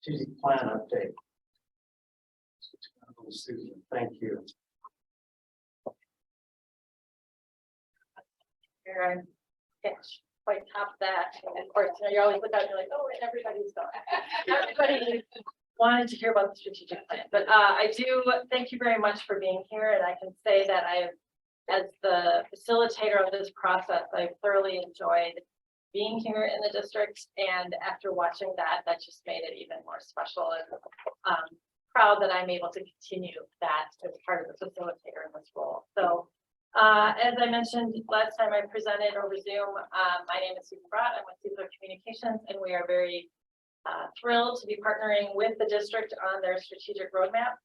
strategic plan update. Susan, thank you. Here I'm quite top that, and of course, you always look out and you're like, oh, and everybody's gone. Everybody wanted to hear about the strategic plan, but I do thank you very much for being here, and I can say that as the facilitator of this process, I've thoroughly enjoyed being here in the district, and after watching that just made it even more special, and proud that I'm able to continue that as part of the facilitator in this role. So as I mentioned last time I presented over Zoom, my name is Susan Brott. I'm with Caesar Communications, and we are very thrilled to be partnering with the district on their strategic roadmap.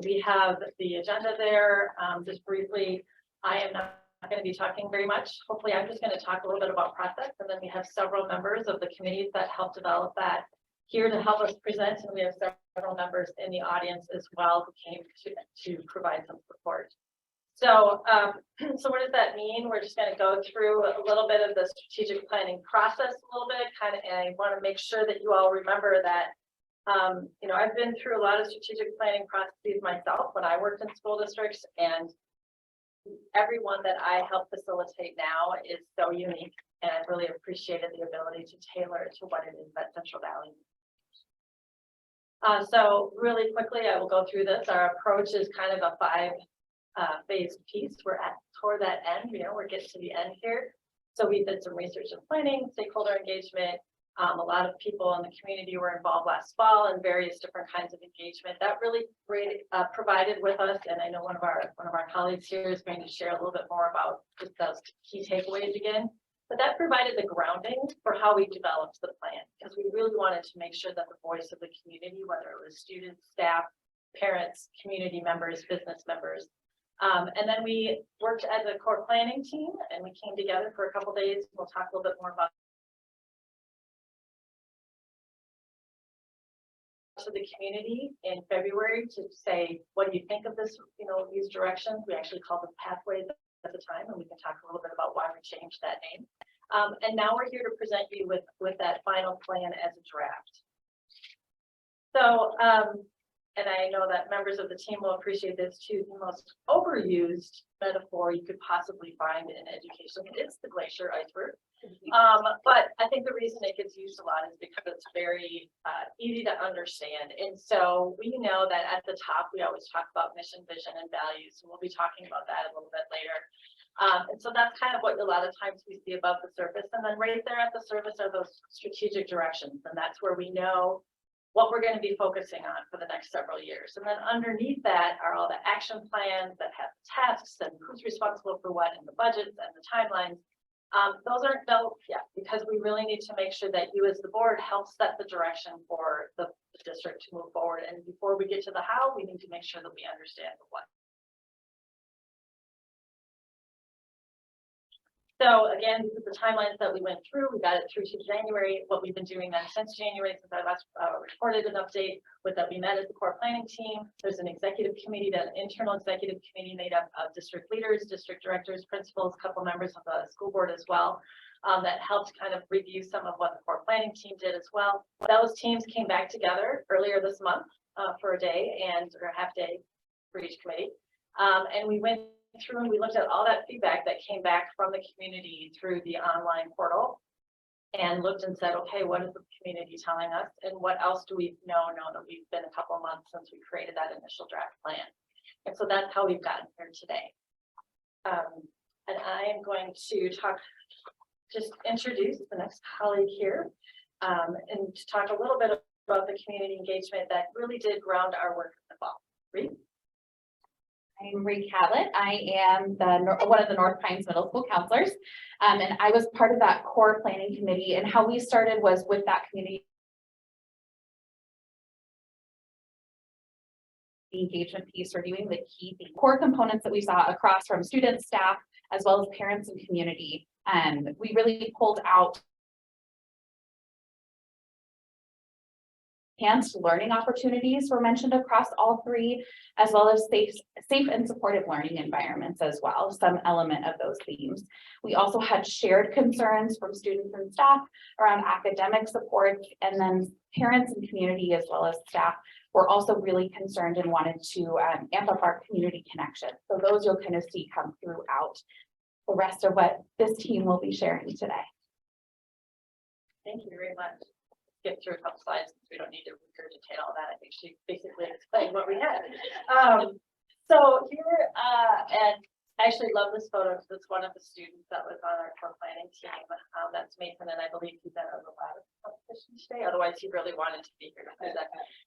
We have the agenda there. Just briefly, I am not going to be talking very much. Hopefully, I'm just going to talk a little bit about process, and then we have several members of the committees that help develop that here to help us present, and we have several members in the audience as well who came to provide some support. So, so what does that mean? We're just going to go through a little bit of the strategic planning process a little bit, and I want to make sure that you all remember that, you know, I've been through a lot of strategic planning processes myself when I worked in school districts, and everyone that I help facilitate now is so unique, and I've really appreciated the ability to tailor to what it is that Central Valley needs. So really quickly, I will go through this. Our approach is kind of a phase piece. We're toward that end, you know, we're getting to the end here. So we did some research and planning, stakeholder engagement. A lot of people in the community were involved last fall in various different kinds of engagement. That really provided with us, and I know one of our colleagues here is going to share a little bit more about just those key takeaways again. But that provided the grounding for how we developed the plan, because we really wanted to make sure that the voice of the community, whether it was students, staff, parents, community members, business members, and then we worked as a core planning team, and we came together for a couple of days. We'll talk a little bit more about to the community in February to say, what do you think of this, you know, these directions? We actually called them pathways at the time, and we can talk a little bit about why we changed that name. And now we're here to present you with that final plan as a draft. So, and I know that members of the team will appreciate this too. The most overused metaphor you could possibly find in education is the glacier iceberg. But I think the reason it gets used a lot is because it's very easy to understand. And so we know that at the top, we always talk about mission, vision, and values. And we'll be talking about that a little bit later. And so that's kind of what a lot of times we see above the surface. And then right there at the surface are those strategic directions. And that's where we know what we're going to be focusing on for the next several years. And then underneath that are all the action plans that have tasks and who's responsible for what, and the budgets and the timelines. Those aren't developed yet, because we really need to make sure that you as the board help set the direction for the district to move forward. And before we get to the how, we need to make sure that we understand the what. So again, these are the timelines that we went through. We got it through to January. What we've been doing then since January, since I last reported an update, was that we met as the core planning team. There's an executive committee, that internal executive committee made up of district leaders, district directors, principals, a couple members of the school board as well, that helped kind of review some of what the core planning team did as well. Those teams came back together earlier this month for a day or a half day for each committee. And we went through and we looked at all that feedback that came back from the community through the online portal, and looked and said, okay, what is the community telling us, and what else do we know that we've been a couple of months since we created that initial draft plan. And so that's how we've gotten here today. And I am going to just introduce the next colleague here, and to talk a little bit about the community engagement that really did ground our work in the fall. Reed? I'm Reed Catlett. I am one of the North Pines Middle School counselors, and I was part of that core planning committee. And how we started was with that community engagement piece, reviewing the key core components that we saw across from students, staff, as well as parents and community. We really pulled out Enhanced learning opportunities were mentioned across all three, as well as safe and supportive learning environments as well, some element of those themes. We also had shared concerns from students and staff around academic support, and then parents and community as well as staff were also really concerned and wanted to amp up our community connection. So those you'll kind of see come throughout the rest of what this team will be sharing today. Thank you very much. Get through a couple slides, because we don't need to regurgitate all that. I think she basically explained what we had. So here, and I actually love this photo because it's one of the students that was on our core planning team. That's Mason, and I believe he's at a robotics competition today. Otherwise, he really wanted to be here.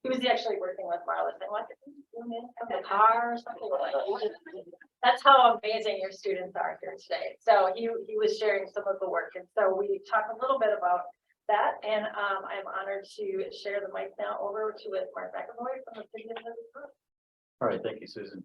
He was actually working with Marla, saying, "What did you do in the car or something?" That's how amazing your students are here today. So he was sharing some of the work, and so we talked a little bit about that, and I'm honored to share the mic now over to with Mark McAvoy from the City of Liverpool. All right, thank you, Susan.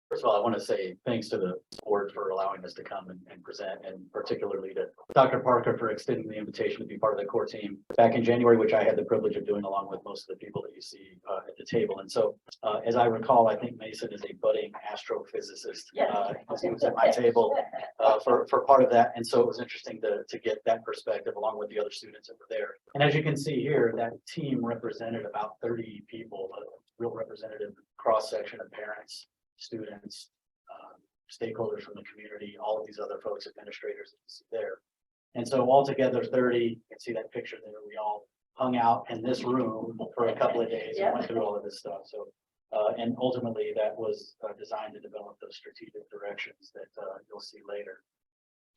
First of all, I want to say thanks to the board for allowing us to come and present, and particularly to Dr. Parker for extending the invitation to be part of the core team back in January, which I had the privilege of doing along with most of the people that you see at the table. And so, as I recall, I think Mason is a budding astrophysicist. Yes. He was at my table for part of that. And so it was interesting to get that perspective along with the other students that were there. And as you can see here, that team represented about 30 people, a real representative cross section of parents, students, stakeholders from the community, all of these other folks, administrators that you see there. And so altogether 30, you can see that picture there, we all hung out in this room for a couple of days and went through all of this stuff. So, and ultimately that was designed to develop those strategic directions that you'll see later.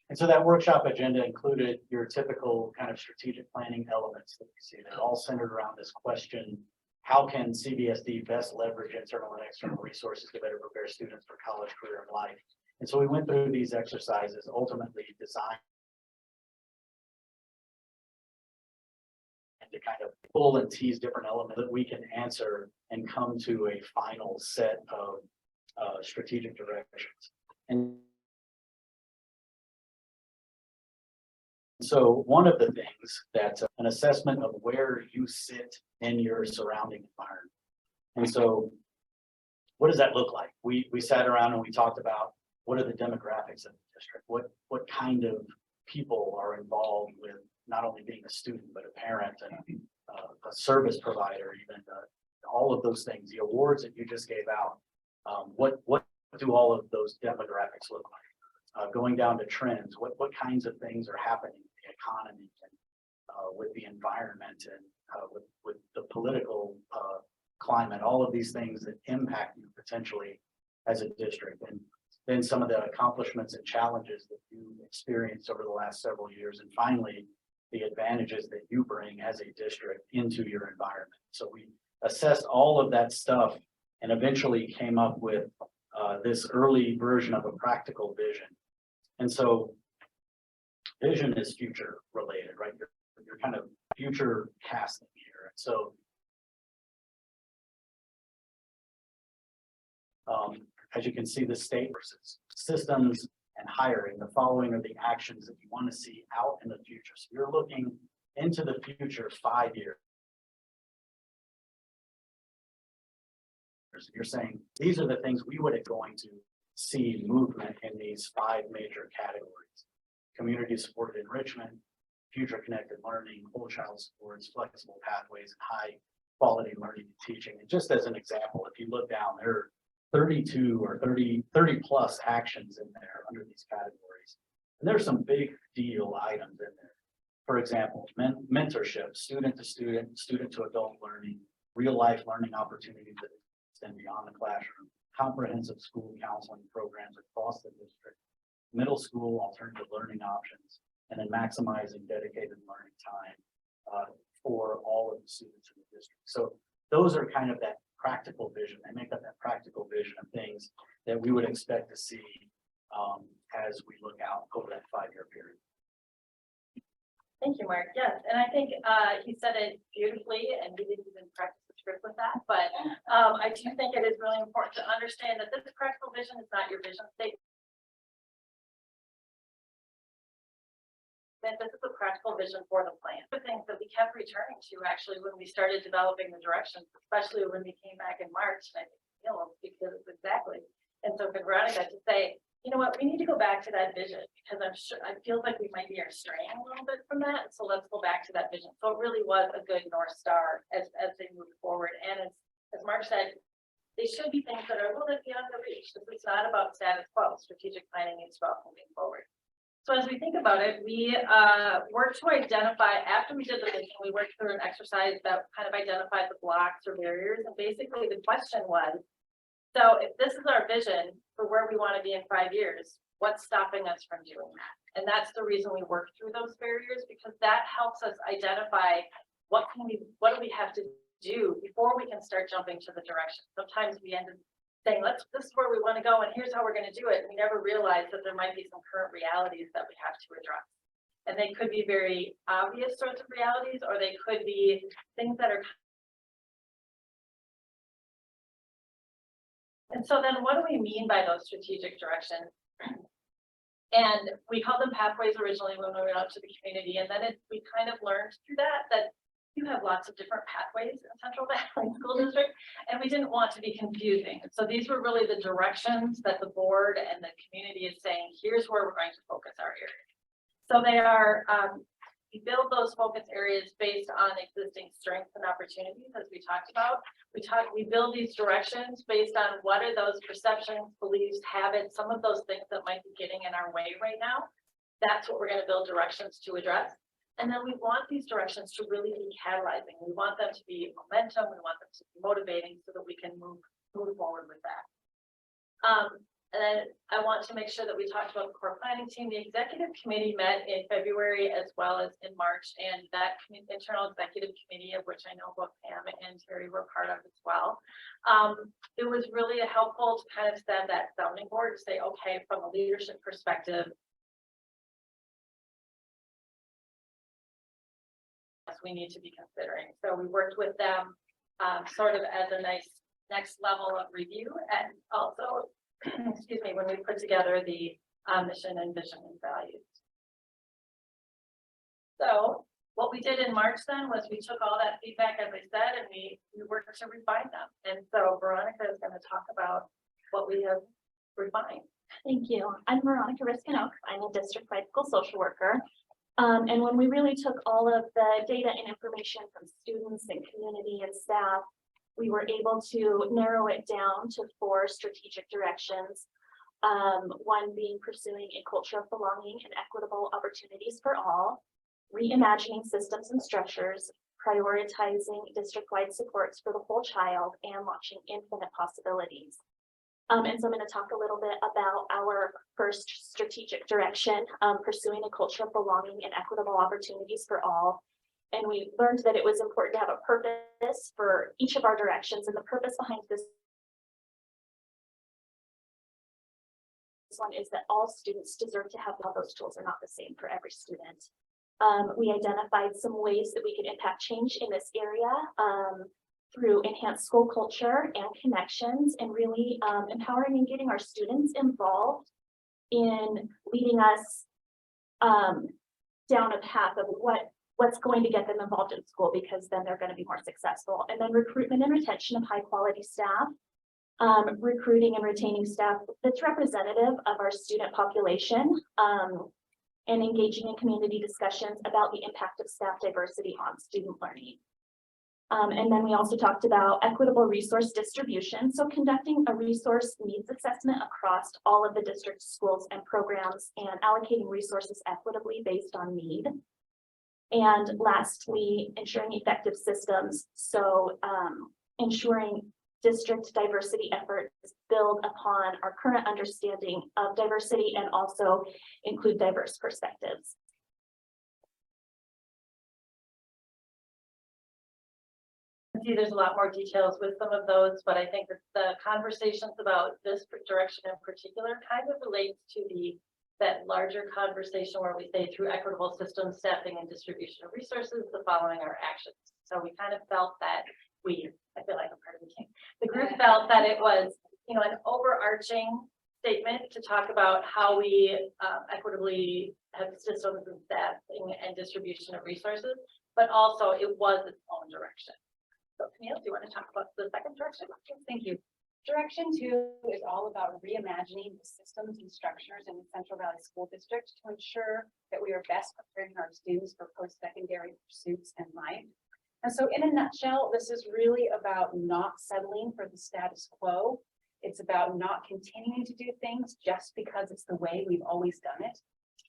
And so that workshop agenda included your typical kind of strategic planning elements that you see. They're all centered around this question: how can CBSD best leverage internal and external resources to better prepare students for college, career, and life? And so we went through these exercises, ultimately designed to kind of pull and tease different elements that we can answer and come to a final set of strategic directions. And so one of the things that's an assessment of where you sit in your surrounding environment. And so what does that look like? We sat around and we talked about what are the demographics of the district? What kind of people are involved with not only being a student, but a parent and a service provider, even all of those things, the awards that you just gave out. What do all of those demographics look like? Going down to trends, what kinds of things are happening in the economy and with the environment and with the political climate, all of these things that impact you potentially as a district, and then some of the accomplishments and challenges that you experienced over the last several years, and finally the advantages that you bring as a district into your environment. So we assessed all of that stuff and eventually came up with this early version of a practical vision. And so vision is future related, right? You're kind of future casting here. And so as you can see, the state versus systems and hiring, the following are the actions that you want to see out in the future. So you're looking into the future 5 years. You're saying these are the things we would going to see movement in these 5 major categories: community supported enrichment, future connected learning, whole child supports, flexible pathways, and high quality learning and teaching. And just as an example, if you look down, there are 32 or 30 plus actions in there under these categories. And there's some big deal items in there. For example, mentorship, student to student, student to adult learning, real life learning opportunities that extend beyond the classroom, comprehensive school counseling programs across the district, middle school alternative learning options, and then maximizing dedicated learning time for all of the students in the district. So those are kind of that practical vision. They make up that practical vision of things that we would expect to see as we look out over that 5-year period. Thank you, Mark. Yes, and I think he said it beautifully, and we didn't even practice the script with that, but I do think it is really important to understand that this practical vision is not your vision statement. that this is a practical vision for the plan. The things that we kept returning to actually when we started developing the directions, especially when we came back in March, and I think, you know, because exactly. And so for Veronica to say, you know what, we need to go back to that vision because I'm sure, I feel like we might be straying a little bit from that. So let's go back to that vision. So it really was a good North Star as they move forward. And as Mark said, they should be things that are a little bit beyond the reach. This is not about status quo. Strategic planning is about moving forward. So as we think about it, we worked to identify, after we did the vision, we worked through an exercise that kind of identified the blocks or barriers. And basically the question was, so if this is our vision for where we want to be in 5 years, what's stopping us from doing that? And that's the reason we work through those barriers, because that helps us identify what do we have to do before we can start jumping to the direction. Sometimes we end up saying, this is where we want to go and here's how we're going to do it. And we never realize that there might be some current realities that we have to address. And they could be very obvious sorts of realities, or they could be things that are. And so then what do we mean by those strategic directions? And we called them pathways originally when we went out to the community. And then we kind of learned through that you have lots of different pathways in Central Valley School District, and we didn't want to be confusing. So these were really the directions that the board and the community is saying, here's where we're going to focus our area. So they are, we build those focus areas based on existing strengths and opportunities, as we talked about. We build these directions based on what are those perceptions, beliefs, habits, some of those things that might be getting in our way right now. That's what we're going to build directions to address. And then we want these directions to really be catalyzing. We want them to be momentum. We want them to be motivating so that we can move forward with that. And then I want to make sure that we talked about the core planning team. The executive committee met in February as well as in March, and that internal executive committee, of which I know both Pam and Terry were part of as well. It was really helpful to kind of set that sounding board to say, okay, from a leadership perspective, we need to be considering. So we worked with them sort of as a nice next level of review, and also, excuse me, when we put together the mission and vision and values. So what we did in March then was we took all that feedback, as I said, and we worked to refine them. And so Veronica is going to talk about what we have refined. Thank you. I'm Veronica Riskin-Oak. I'm a district-wide school social worker. And when we really took all of the data and information from students and community and staff, we were able to narrow it down to 4 strategic directions. One being pursuing a culture of belonging and equitable opportunities for all, reimagining systems and structures, prioritizing district-wide supports for the whole child, and launching infinite possibilities. And so I'm going to talk a little bit about our first strategic direction, pursuing a culture of belonging and equitable opportunities for all. And we learned that it was important to have a purpose for each of our directions, and the purpose behind this one is that all students deserve to have all those tools are not the same for every student. We identified some ways that we could impact change in this area through enhanced school culture and connections, and really empowering and getting our students involved in leading us down a path of what's going to get them involved in school, because then they're going to be more successful. And then recruitment and retention of high quality staff, recruiting and retaining staff that's representative of our student population, and engaging in community discussions about the impact of staff diversity on student learning. And then we also talked about equitable resource distribution. So conducting a resource needs assessment across all of the district schools and programs, and allocating resources equitably based on need. And lastly, ensuring effective systems. So ensuring district diversity efforts build upon our current understanding of diversity and also include diverse perspectives. See, there's a lot more details with some of those, but I think that the conversations about this direction in particular kind of relates to that larger conversation where we say through equitable systems, staffing, and distribution of resources, the following are actions. So we kind of felt that I feel like I'm part of the team. The group felt that it was, an overarching statement to talk about how we equitably have systems and staffing and distribution of resources, but also it was its own direction. So Camille, do you want to talk about the second direction? Thank you. Direction 2 is all about reimagining the systems and structures in the Central Valley School District to ensure that we are best preparing our students for post-secondary pursuits in life. And so in a nutshell, this is really about not settling for the status quo. It's about not continuing to do things just because it's the way we've always done it.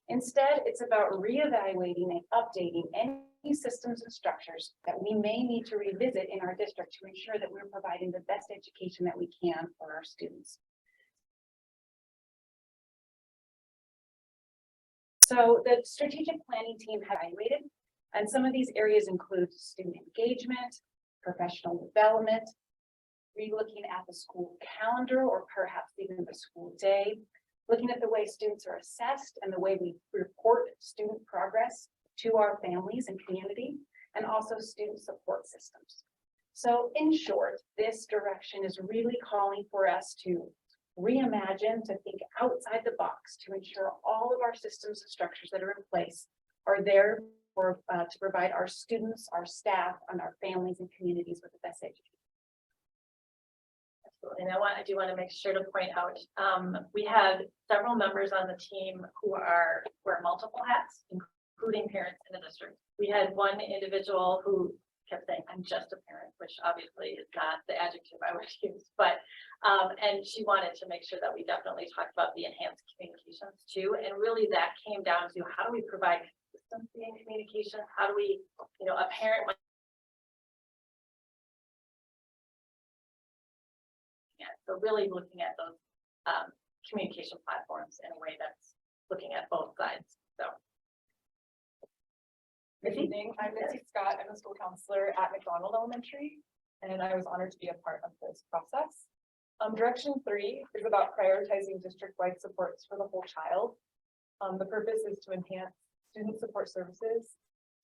Instead, it's about reevaluating and updating any systems and structures that we may need to revisit in our district to ensure that we're providing the best education that we can for our students. So the strategic planning team has evaluated, and some of these areas include student engagement, professional development, re-looking at the school calendar or perhaps even the school day, looking at the way students are assessed and the way we report student progress to our families and community, and also student support systems. So in short, this direction is really calling for us to reimagine, to think outside the box, to ensure all of our systems and structures that are in place are there for to provide our students, our staff, and our families and communities with the best education. And I do want to make sure to point out, we had several members on the team who wear multiple hats, including parents in the district. We had one individual who kept saying, "I'm just a parent," which obviously is not the adjective I would use, but, and she wanted to make sure that we definitely talked about the enhanced communications too. And really that came down to how do we provide consistency in communication? How do we, a parent might. So really looking at those communication platforms in a way that's looking at both sides. So. Good evening, I'm Missy Scott. I'm a school counselor at McDonald Elementary, and I was honored to be a part of this process. Direction 3 is about prioritizing district-wide supports for the whole child. The purpose is to enhance student support services,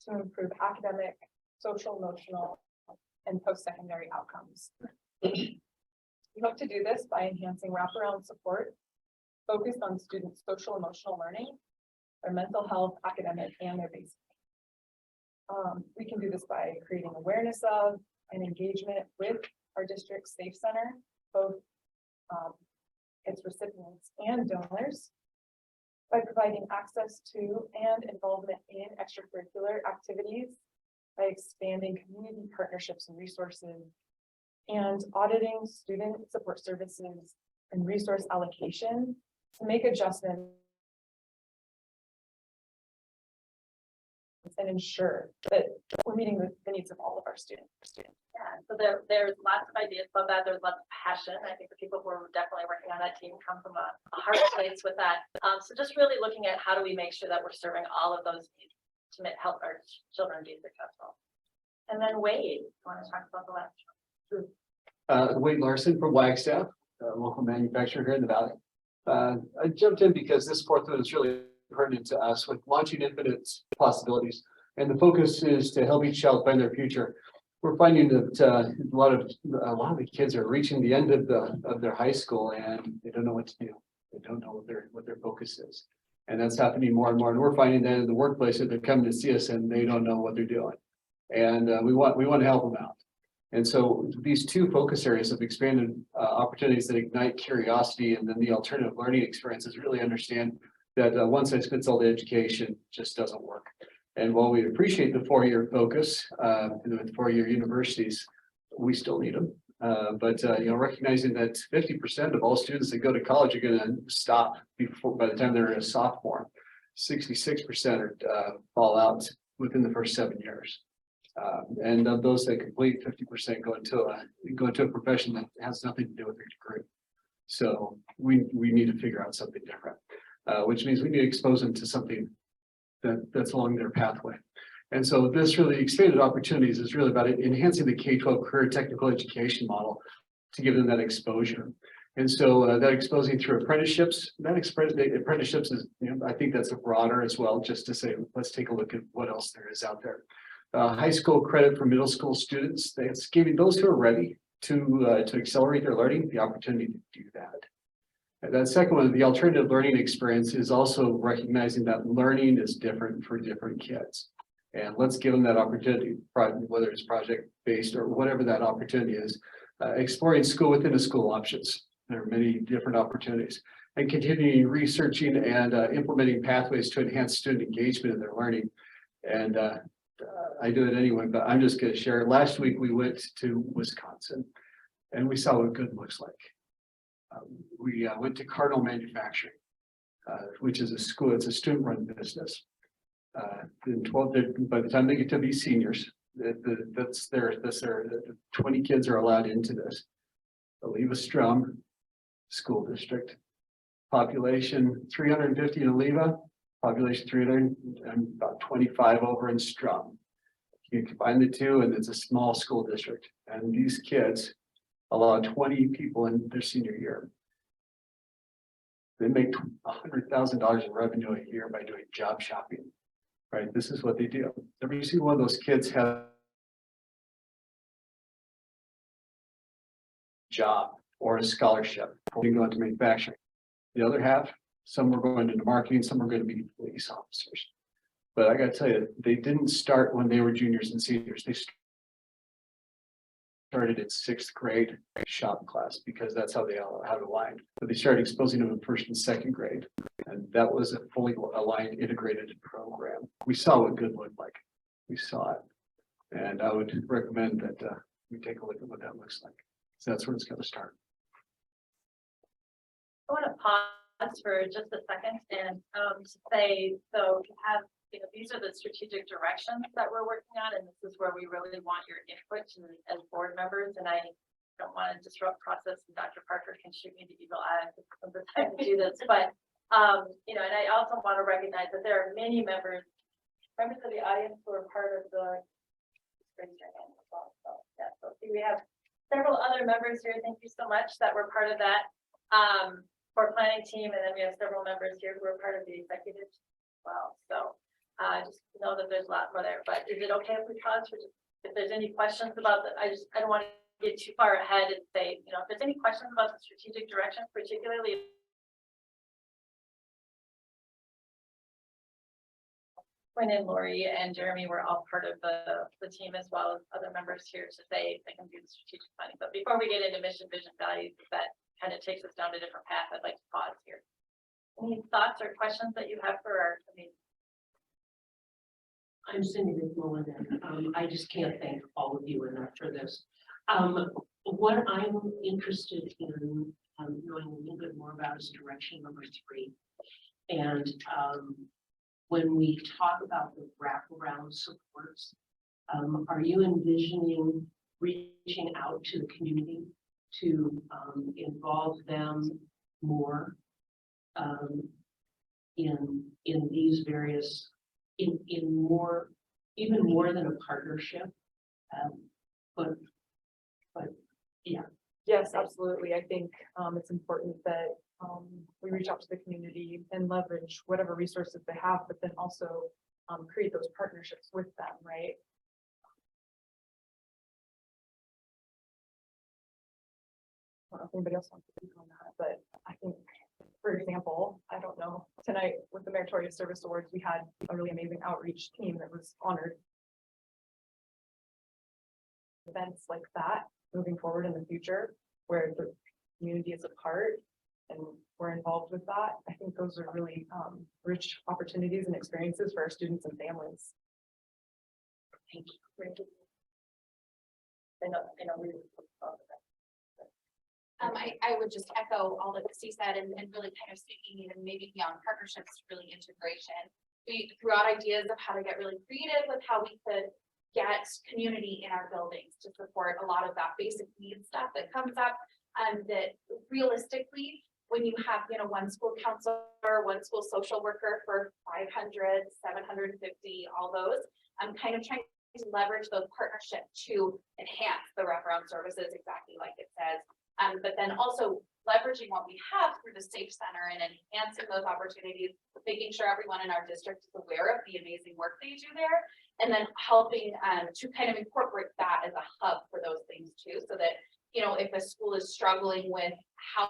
to improve academic, social, emotional, and post-secondary outcomes. We hope to do this by enhancing wraparound support focused on students' social emotional learning, their mental health, academic, and their basic. We can do this by creating awareness of and engagement with our district Safe Center, both its recipients and donors, by providing access to and involvement in extracurricular activities, by expanding community partnerships and resources, and auditing student support services and resource allocation to make adjustments and ensure that we're meeting the needs of all of our students. Yeah, so there's lots of ideas about that. There's lots of passion. I think the people who are definitely working on that team come from a hard place with that. So just really looking at how do we make sure that we're serving all of those needs to help our children be successful. And then Wade, you want to talk about the last one? Wade Larson from Wagstaff, a local manufacturer here in the Valley. I jumped in because this fourth one is really pertinent to us with launching infinite possibilities. And the focus is to help each child find their future. We're finding that a lot of the kids are reaching the end of their high school and they don't know what to do. They don't know what their focus is. And that's happening more and more. And we're finding that in the workplace that they're coming to see us and they don't know what they're doing. And we want to help them out. And so these two focus areas of expanded opportunities that ignite curiosity and then the alternative learning experiences really understand that one size fits all education just doesn't work. And while we appreciate the 4-year focus with 4-year universities, we still need them. But recognizing that 50% of all students that go to college are going to stop by the time they're a sophomore. 66% fall out within the first 7 years. And of those that complete, 50% go into a profession that has nothing to do with their degree. So we need to figure out something different, which means we need to expose them to something that's along their pathway. And so this really expanded opportunities is really about enhancing the K-12 career technical education model to give them that exposure. And so that exposing through apprenticeships, apprenticeships is, I think that's a broader as well, just to say, let's take a look at what else there is out there. High school credit for middle school students, that's giving those who are ready to accelerate their learning the opportunity to do that. And that second one, the alternative learning experience, is also recognizing that learning is different for different kids. And let's give them that opportunity, whether it's project-based or whatever that opportunity is. Exploring school within a school options. There are many different opportunities. And continuing researching and implementing pathways to enhance student engagement in their learning. And I do it anyway, but I'm just going to share. Last week, we went to Wisconsin and we saw what good looks like. We went to Cardinal Manufacturing, which is a school, it's a student-run business. By the time they get to be seniors, that's their 20 kids are allowed into this. Oliva Strum School District, population 350 in Oliva, population 300, and about 25 over in Strum. You combine the two and it's a small school district, and these kids allow 20 people in their senior year. They make $100,000 in revenue a year by doing job shopping, right? This is what they do. Every single one of those kids have a job or a scholarship before they go into manufacturing. The other half, some were going into marketing, some were going to be police officers. But I got to tell you, they didn't start when they were juniors and seniors. They started in 6th grade shop class because that's how they all had aligned. But they started exposing them in 1st and 2nd grade. And that was a fully aligned, integrated program. We saw what good looked like. We saw it. And I would recommend that we take a look at what that looks like. So that's where it's going to start. I want to pause for just a second and say, so you have, these are the strategic directions that we're working on, and this is where we really want your input as board members. And I don't want to disrupt process, and Dr. Parker can shoot me the evil eye from the time to do this. But and I also want to recognize that there are many members of the audience who are part of the. So see, we have several other members here. Thank you so much that were part of that. For planning team, and then we have several members here who are part of the executive as well. So just know that there's a lot more there. But is it okay if we pause for just if there's any questions about that? I don't want to get too far ahead and say, if there's any questions about the strategic direction, particularly Quinn and Lori and Jeremy were all part of the team, as well as other members here to say they can do the strategic planning. But before we get into mission, vision, values, that kind of takes us down a different path, I'd like to pause here. Any thoughts or questions that you have for our committee? I'm Cindy McMullen, and I just can't thank all of you enough for this. What I'm interested in knowing a little bit more about is direction number 3. And when we talk about the wraparound supports, are you envisioning reaching out to the community to involve them more in these various in more, even more than a partnership, but yeah. Yes, absolutely. I think it's important that we reach out to the community and leverage whatever resources they have, but then also create those partnerships with them, right? I don't know if anybody else wants to speak on that, but I think, for example, I don't know, tonight with the Meritorious Service Awards, we had a really amazing outreach team that was honored. Events like that moving forward in the future, where the community is a part and we're involved with that. I think those are really rich opportunities and experiences for our students and families. Thank you. I know we. I would just echo all that Christy said and really kind of speaking even maybe beyond partnerships, really integration. We threw out ideas of how to get really creative with how we could get community in our buildings to support a lot of that basic needs stuff that comes up. That realistically, when you have, one school counselor, one school social worker for 500, 750, all those, I'm kind of trying to leverage those partnerships to enhance the wraparound services exactly like it says. But then also leveraging what we have through the Safe Center and enhancing those opportunities, making sure everyone in our district is aware of the amazing work they do there, and then helping to kind of incorporate that as a hub for those things too, so that, if a school is struggling with how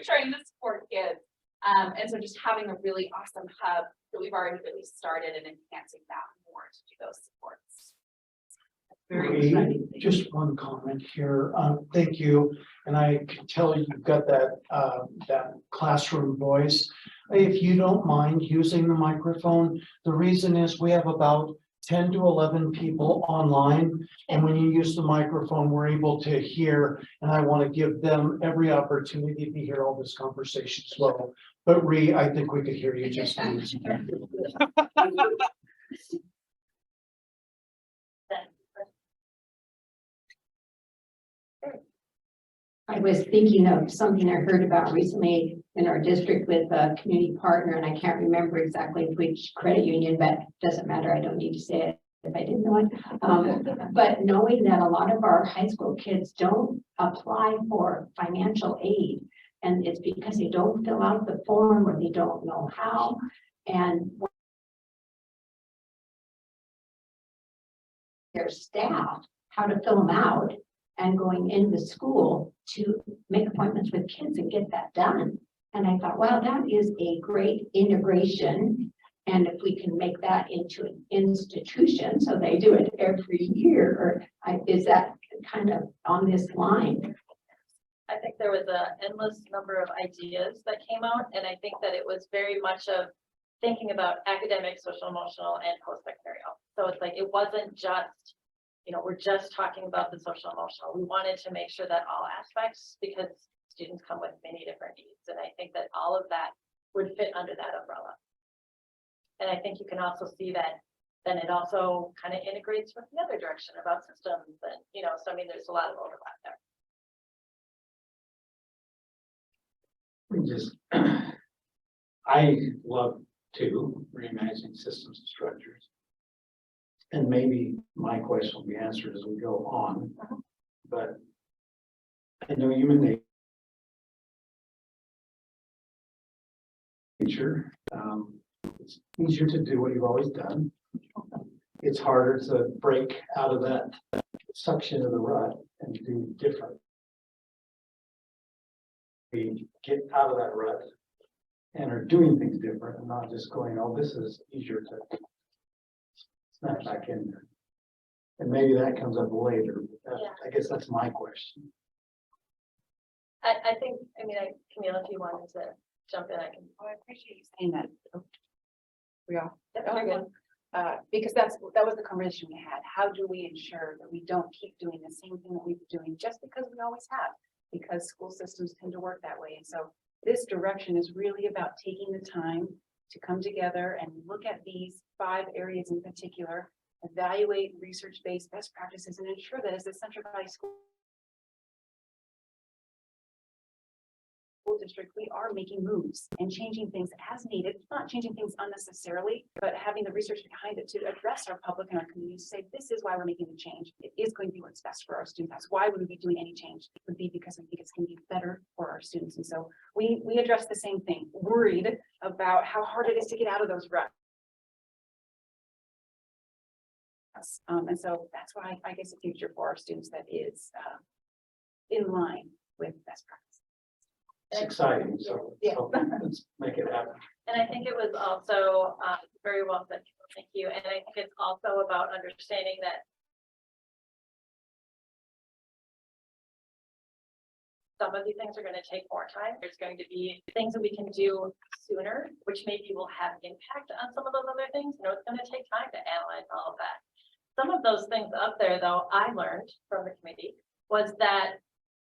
trying to support kids. And so just having a really awesome hub that we've already really started and enhancing that more to do those supports. Very exciting. Just one comment here. Thank you. And I can tell you've got that, that classroom voice. If you don't mind using the microphone, the reason is we have about 10 to 11 people online. And when you use the microphone, we're able to hear, and I want to give them every opportunity to hear all this conversation as well. But Ree, I think we could hear you just fine. I was thinking of something I heard about recently in our district with a community partner, and I can't remember exactly which credit union, but it doesn't matter. I don't need to say it if I didn't know it. But knowing that a lot of our high school kids don't apply for financial aid, and it's because they don't fill out the form or they don't know how. And their staff, how to fill them out, and going into school to make appointments with kids and get that done. And I thought, wow, that is a great integration. And if we can make that into an institution, so they do it every year, or is that kind of on this line? I think there was an endless number of ideas that came out, and I think that it was very much of thinking about academic, social, emotional, and post-secondary. So it's like, it wasn't just, you know, we're just talking about the social emotional. We wanted to make sure that all aspects, because students come with many different needs. And I think that all of that would fit under that umbrella. And I think you can also see that then it also kind of integrates with the other direction about systems and, you know, so I mean, there's a lot of overlap there. Just, I love to reimagine systems and structures. And maybe my question will be answered as we go on, but I know human nature, it's easier to do what you've always done. It's harder to break out of that suction of the rut and do different. We get out of that rut and are doing things different and not just going, oh, this is easier to snap back in there. And maybe that comes up later. But I guess that's my question. I think, I mean, Camille, if you wanted to jump in, I can. Oh, I appreciate you saying that. We all. Yep, Oh, you're good. Because that was the conversation we had. How do we ensure that we don't keep doing the same thing that we've been doing just because we always have? Because school systems tend to work that way. And so this direction is really about taking the time to come together and look at these 5 areas in particular, evaluate research-based best practices, and ensure that as a Central Valley School District, we are making moves and changing things as needed, not changing things unnecessarily, but having the research behind it to address our public and our community, say this is why we're making the change. It is going to be what's best for our students. That's why we would be doing any change. It would be because we think it's going to be better for our students. And so we address the same thing, worried about how hard it is to get out of those ruts. And so that's why I guess the future for our students that is in line with best practice. It's exciting, so, Yeah. so let's make it happen. And I think it was also very well said. Thank you. And I think it's also about understanding that some of these things are going to take more time. There's going to be things that we can do sooner, which maybe will have impact on some of those other things. You know, it's going to take time to analyze all of that. Some of those things up there, though, I learned from the committee was that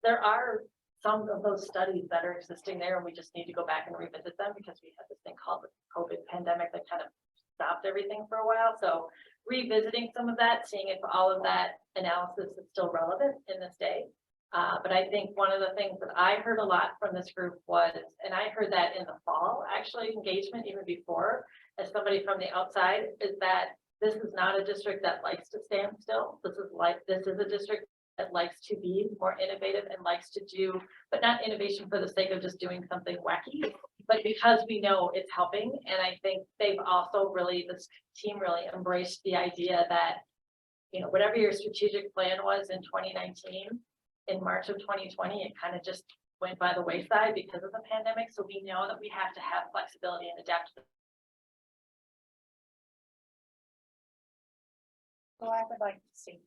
there are some of those studies that are existing there, and we just need to go back and revisit them because we had this thing called the COVID pandemic that kind of stopped everything for a while. So revisiting some of that, seeing if all of that analysis is still relevant in this day. But I think one of the things that I heard a lot from this group was, and I heard that in the fall, actually engagement even before, as somebody from the outside, is that this is not a district that likes to stand still. This is a district that likes to be more innovative and likes to do, but not innovation for the sake of just doing something wacky, but because we know it's helping. And I think they've also really, this team really embraced the idea that, you know, whatever your strategic plan was in 2019, in March of 2020, it kind of just went by the wayside because of the pandemic. So we know that we have to have flexibility and adapt to So I would like to see.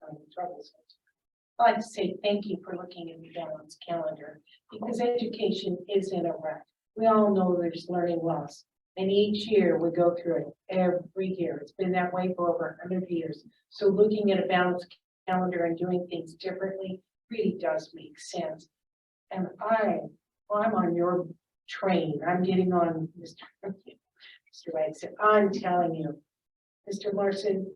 I'd like to say thank you for looking at the balanced calendar, because education is in a rut. We all know there's learning loss. And each year we go through it every year. It's been that way for over 100 years. So looking at a balanced calendar and doing things differently really does make sense. And I'm on your train. I'm getting on Mr. Wright said, I'm telling you, Mr. Larson,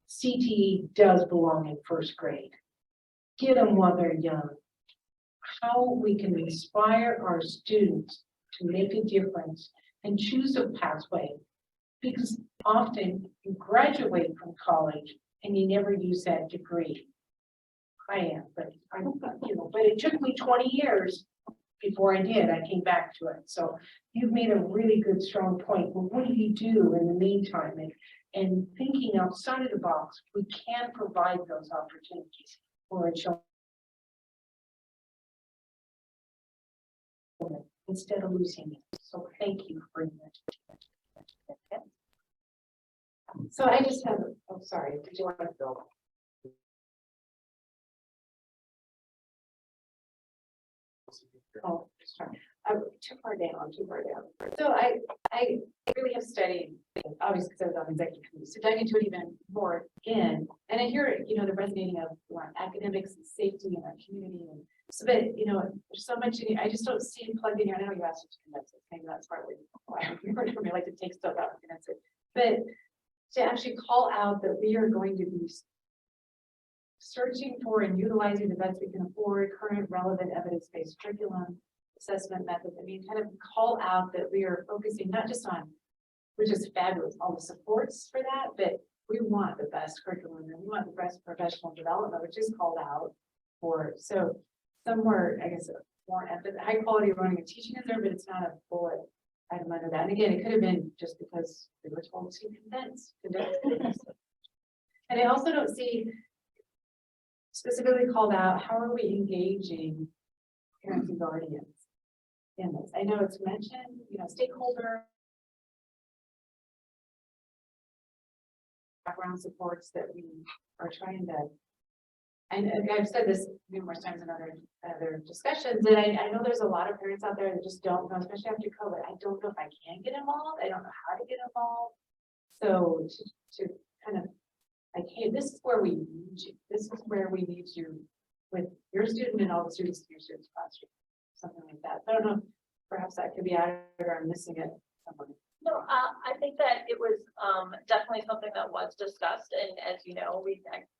CTE does belong in first grade. Get them while they're young. How we can inspire our students to make a difference and choose a pathway. Because often you graduate from college and you never use that degree. I am, but but it took me 20 years before I did. I came back to it. So you've made a really good, strong point. Well, what do you do in the meantime? And thinking outside of the box, we can provide those opportunities for a child instead of losing it. So thank you for bringing that. So I just have, oh, sorry, did you want to build? Oh, sorry. I'm too far down. So I really have studied, obviously because I was on executive committee, so dug into it even more again. And I hear, the resonating of academics and safety in our community. And so that, there's so much, I just don't see it plugged in here. I know you asked me to condense it. Maybe that's partly why I like to take stuff out and condense it. But to actually call out that we are going to be searching for and utilizing the best we can afford, current relevant evidence-based curriculum, assessment methods. I mean, kind of call out that we are focusing not just on, which is fabulous, all the supports for that, but we want the best curriculum and we want the best professional development, which is called out for. So somewhere, I guess, more emphasis, high quality learning and teaching is there, but it's not a bullet item under that. And again, it could have been just because we were told to condense. And I also don't see specifically called out, how are we engaging parents and guardians in this? I know it's mentioned, stakeholder background supports that we are trying to, and I've said this numerous times in other discussions, and I know there's a lot of parents out there that just don't know, especially after COVID. I don't know if I can get involved. I don't know how to get involved. So to kind of like, hey, this is where we need you. This is where we need you with your student and all the students in your student's classroom, something like that. So I don't know, perhaps that could be added or I'm missing it somewhere. No, I think that it was definitely something that was discussed, and as you know,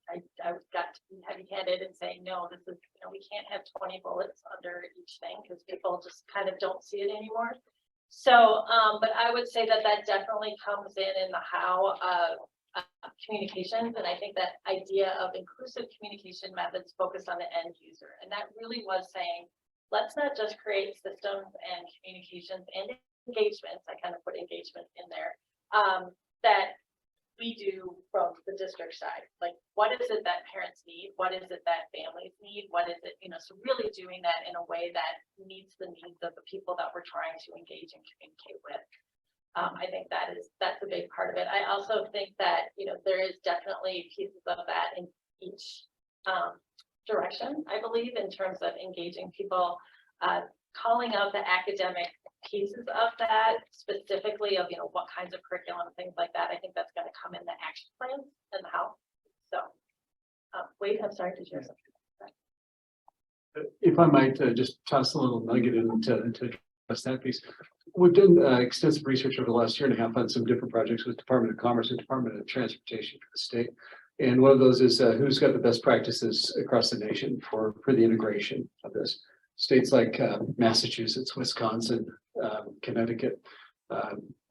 I got to be heavy-handed and saying, no, this is, we can't have 20 bullets under each thing because people just kind of don't see it anymore. So, but I would say that definitely comes in the how of communications, and I think that idea of inclusive communication methods focused on the end user, and that really was saying, let's not just create systems and communications and engagements. I kind of put engagement in there that we do from the district side. Like, what is it that parents need? What is it that families need? What is it, so really doing that in a way that meets the needs of the people that we're trying to engage and communicate with. I think that's a big part of it. I also think that, there is definitely pieces of that in each direction, I believe, in terms of engaging people, calling out the academic pieces of that, specifically of, what kinds of curriculum, things like that. I think that's going to come in the action plans and how. So, wait, I'm sorry, did you have something? If I might just toss a little nugget in to address that piece. We've done extensive research over the last year and a half on some different projects with Department of Commerce and Department of Transportation for the state. And one of those is who's got the best practices across the nation for the integration of this. States like Massachusetts, Wisconsin, Connecticut,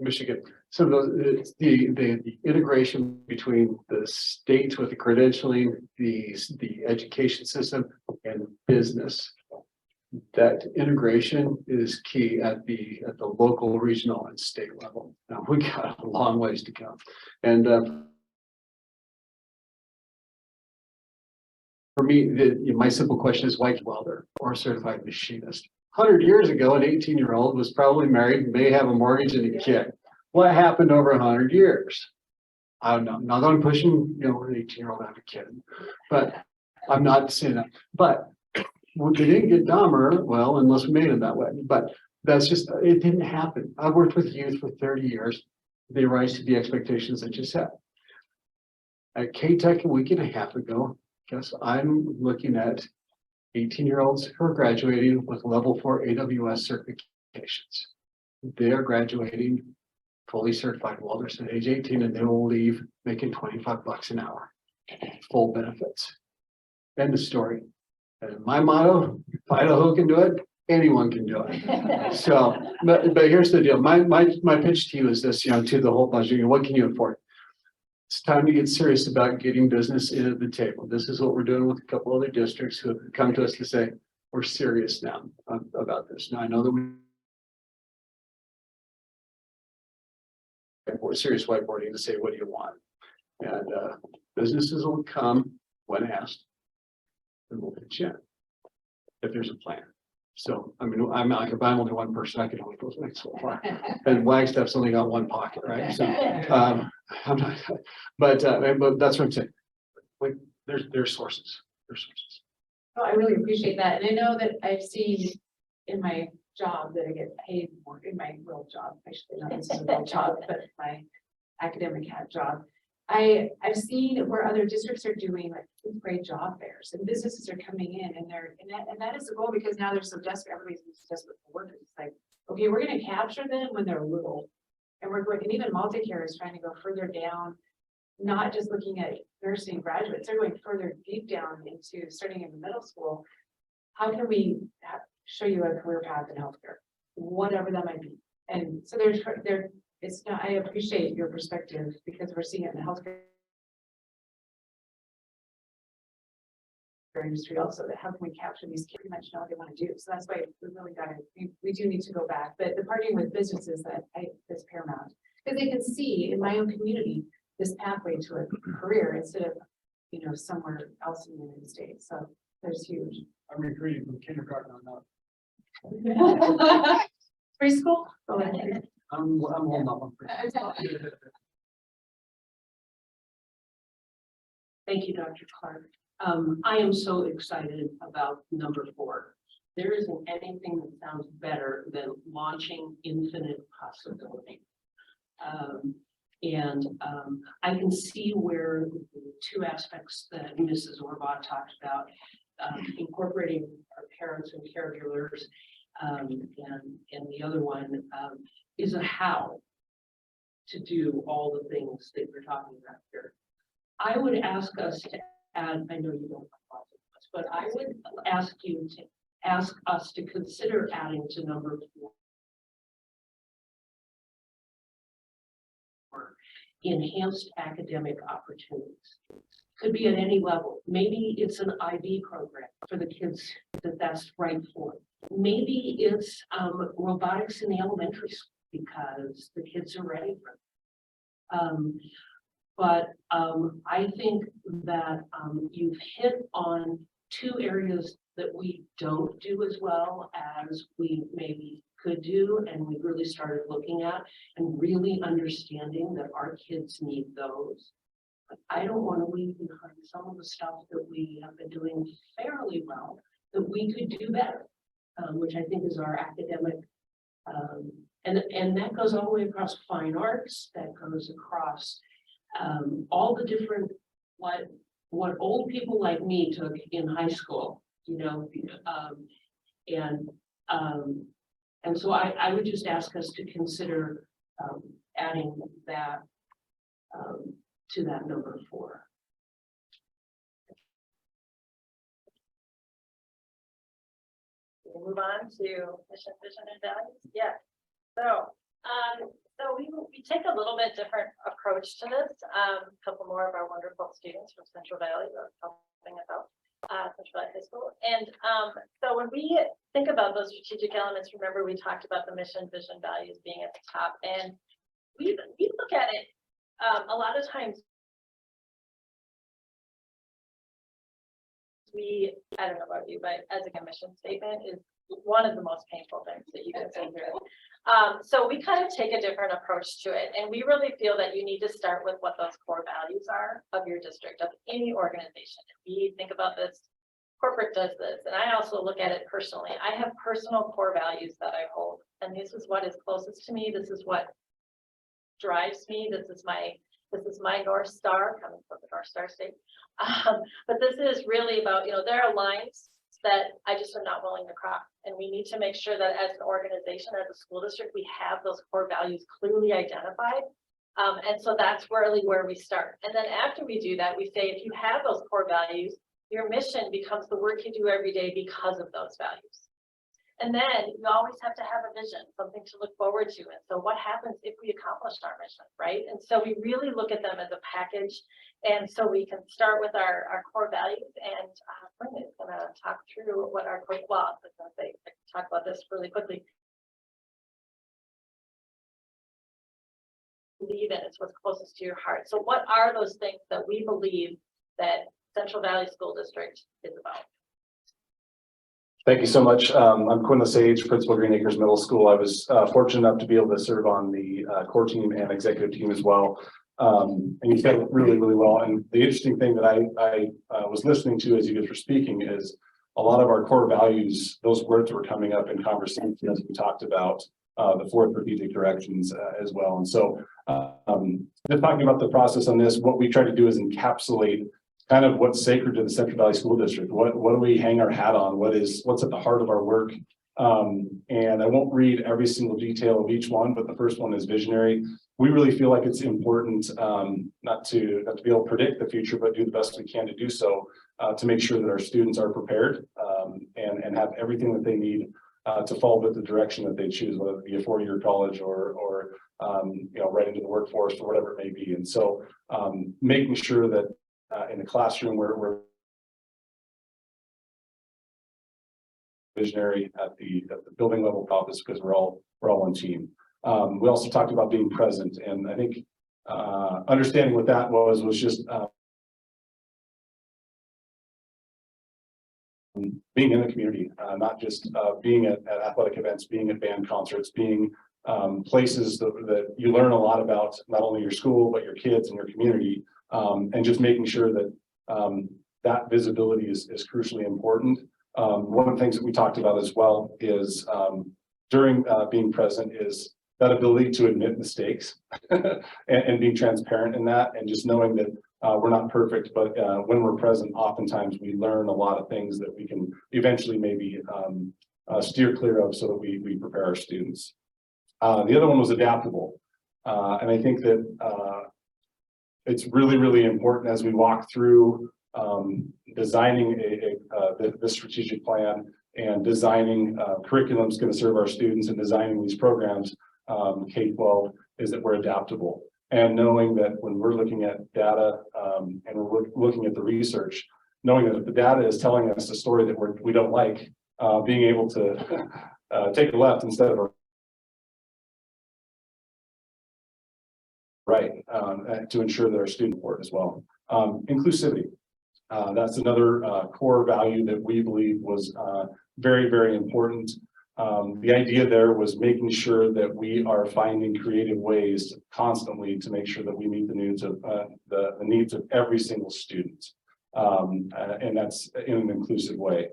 Michigan, some of those, the integration between the states with the credentialing, the education system and business. That integration is key at the local, regional and state level. Now we got a long ways to go. And For me, my simple question is white welder or certified machinist. 100 years ago, an 18-year-old was probably married, may have a mortgage and a kid. What happened over 100 years? I don't know. I'm not going to push him, an 18-year-old to have a kid, but I'm not saying that. But when they didn't get dumber, well, unless we made it that way. But that's just, it didn't happen. I've worked with youth for 30 years. They rise to the expectations that you set. At K-Tech a week and a half ago, guess I'm looking at 18-year-olds who are graduating with level 4 AWS certifications. They are graduating fully certified welders at age 18, and they will leave making $25 an hour, full benefits. End of story. And my motto, if Idaho can do it, anyone can do it. So, but here's the deal. My pitch to you is this, to the whole bunch of you, what can you afford? It's time to get serious about getting business in at the table. This is what we're doing with a couple other districts who have come to us to say, we're serious now about this. Now, I know that we're serious whiteboarding to say, what do you want? And businesses will come when asked, and we'll pitch in if there's a plan. So, I mean, I'm only one person, I can only go so far. And Wagstaff's only got one pocket, right? So, I'm not, but that's what I'm saying. There's sources. Oh, I really appreciate that. And I know that I've seen in my job that I get paid more in my real job. I should not this is a real job, but my academic hat job. I've seen where other districts are doing like great job fairs and businesses are coming in and that is the goal because now they're so desperate. Everybody's desperate for work. It's like, okay, we're going to capture them when they're little. And we're going, and even multi-care is trying to go further down, not just looking at nursing graduates, they're going further deep down into starting in the middle school. How can we show you a career path in healthcare, whatever that might be? And so it's not, I appreciate your perspective because we're seeing it in the healthcare industry also, that how can we capture these kids much know what they want to do. So that's why we really got to, we do need to go back, but the partnering with businesses is paramount because they can see in my own community this pathway to a career instead of, somewhere else in the United States. So there's huge. I'm recruiting from kindergarten on that. Preschool? I'm holding up on Thank you, Dr. Clark. I am so excited about number 4. There isn't anything that sounds better than launching infinite possibility. I can see where the 2 aspects that Mrs. Orbaugh talked about, incorporating our parents and caregivers, and the other one is a how to do all the things that we're talking about here. I would ask us to add, I know you don't want this, but I would ask you to ask us to consider adding to number 4 enhanced academic opportunities. Could be at any level. Maybe it's an IB program for the kids that's right for. Maybe it's robotics in the elementary school because the kids are ready for it. But I think that you've hit on 2 areas that we don't do as well as we maybe could do, and we've really started looking at and really understanding that our kids need those. But I don't want to leave behind some of the stuff that we have been doing fairly well that we could do better, which I think is our academic, and that goes all the way across fine arts, that goes across all the different, what old people like me took in high school, and so I would just ask us to consider adding that to that number 4. We'll move on to mission, vision, and values. Yeah. So we take a little bit different approach to this. A couple more of our wonderful students from Central Valley are helping us out, Central Valley High School. And so when we think about those strategic elements, remember we talked about the mission, vision, values being at the top, and we look at it a lot of times I don't know about you, but as a mission statement is one of the most painful things that you can say here. So we kind of take a different approach to it, and we really feel that you need to start with what those core values are of your district, of any organization. If we think about this, corporate does this, and I also look at it personally. I have personal core values that I hold, and this is what is closest to me. This is what drives me. This is my North Star, coming from the North Star State. But this is really about, there are lines that I just am not willing to cross. And we need to make sure that as an organization, as a school district, we have those core values clearly identified. And so that's really where we start. And then after we do that, we say, if you have those core values, your mission becomes the work you do every day because of those values. And then you always have to have a vision, something to look forward to. And so what happens if we accomplished our mission, right? And so we really look at them as a package. And so we can start with our core values, and Brenda is going to talk through what our core, well, I was going to say, I can talk about this really quickly. Believe in, it's what's closest to your heart. So what are those things that we believe that Central Valley School District is about? Thank you so much. I'm Quinn Lesage, Principal Green Acres Middle School. I was fortunate enough to be able to serve on the core team and executive team as well. And you said it really, really well. And the interesting thing that I was listening to as you guys were speaking is a lot of our core values, those words were coming up in conversation as we talked about the 4 strategic directions as well. And so just talking about the process on this, what we try to do is encapsulate kind of what's sacred to the Central Valley School District. What do we hang our hat on? What's at the heart of our work? And I won't read every single detail of each one, but the first one is visionary. We really feel like it's important not to be able to predict the future, but do the best we can to do so, to make sure that our students are prepared and have everything that they need to follow with the direction that they choose, whether it be a 4-year college or right into the workforce or whatever it may be. And so making sure that in the classroom we're visionary at the building level office, because we're all one team. We also talked about being present, and I think understanding what that was just being in the community, not just being at athletic events, being at band concerts, being places that you learn a lot about not only your school but your kids and your community, and just making sure that that visibility is crucially important. One of the things that we talked about as well is during being present is that ability to admit mistakes and being transparent in that, and just knowing that we're not perfect, but when we're present, oftentimes we learn a lot of things that we can eventually maybe steer clear of so that we prepare our students. The other one was adaptable. And I think that it's really, really important as we walk through designing the strategic plan and designing curriculums going to serve our students and designing these programs, K-12, is that we're adaptable. And knowing that when we're looking at data and we're looking at the research, knowing that if the data is telling us a story that we don't like, being able to take a left instead of a right, to ensure that our student support as well. Inclusivity. That's another core value that we believe was very, very important. The idea there was making sure that we are finding creative ways constantly to make sure that we meet the needs of the needs of every single student, and that's in an inclusive way.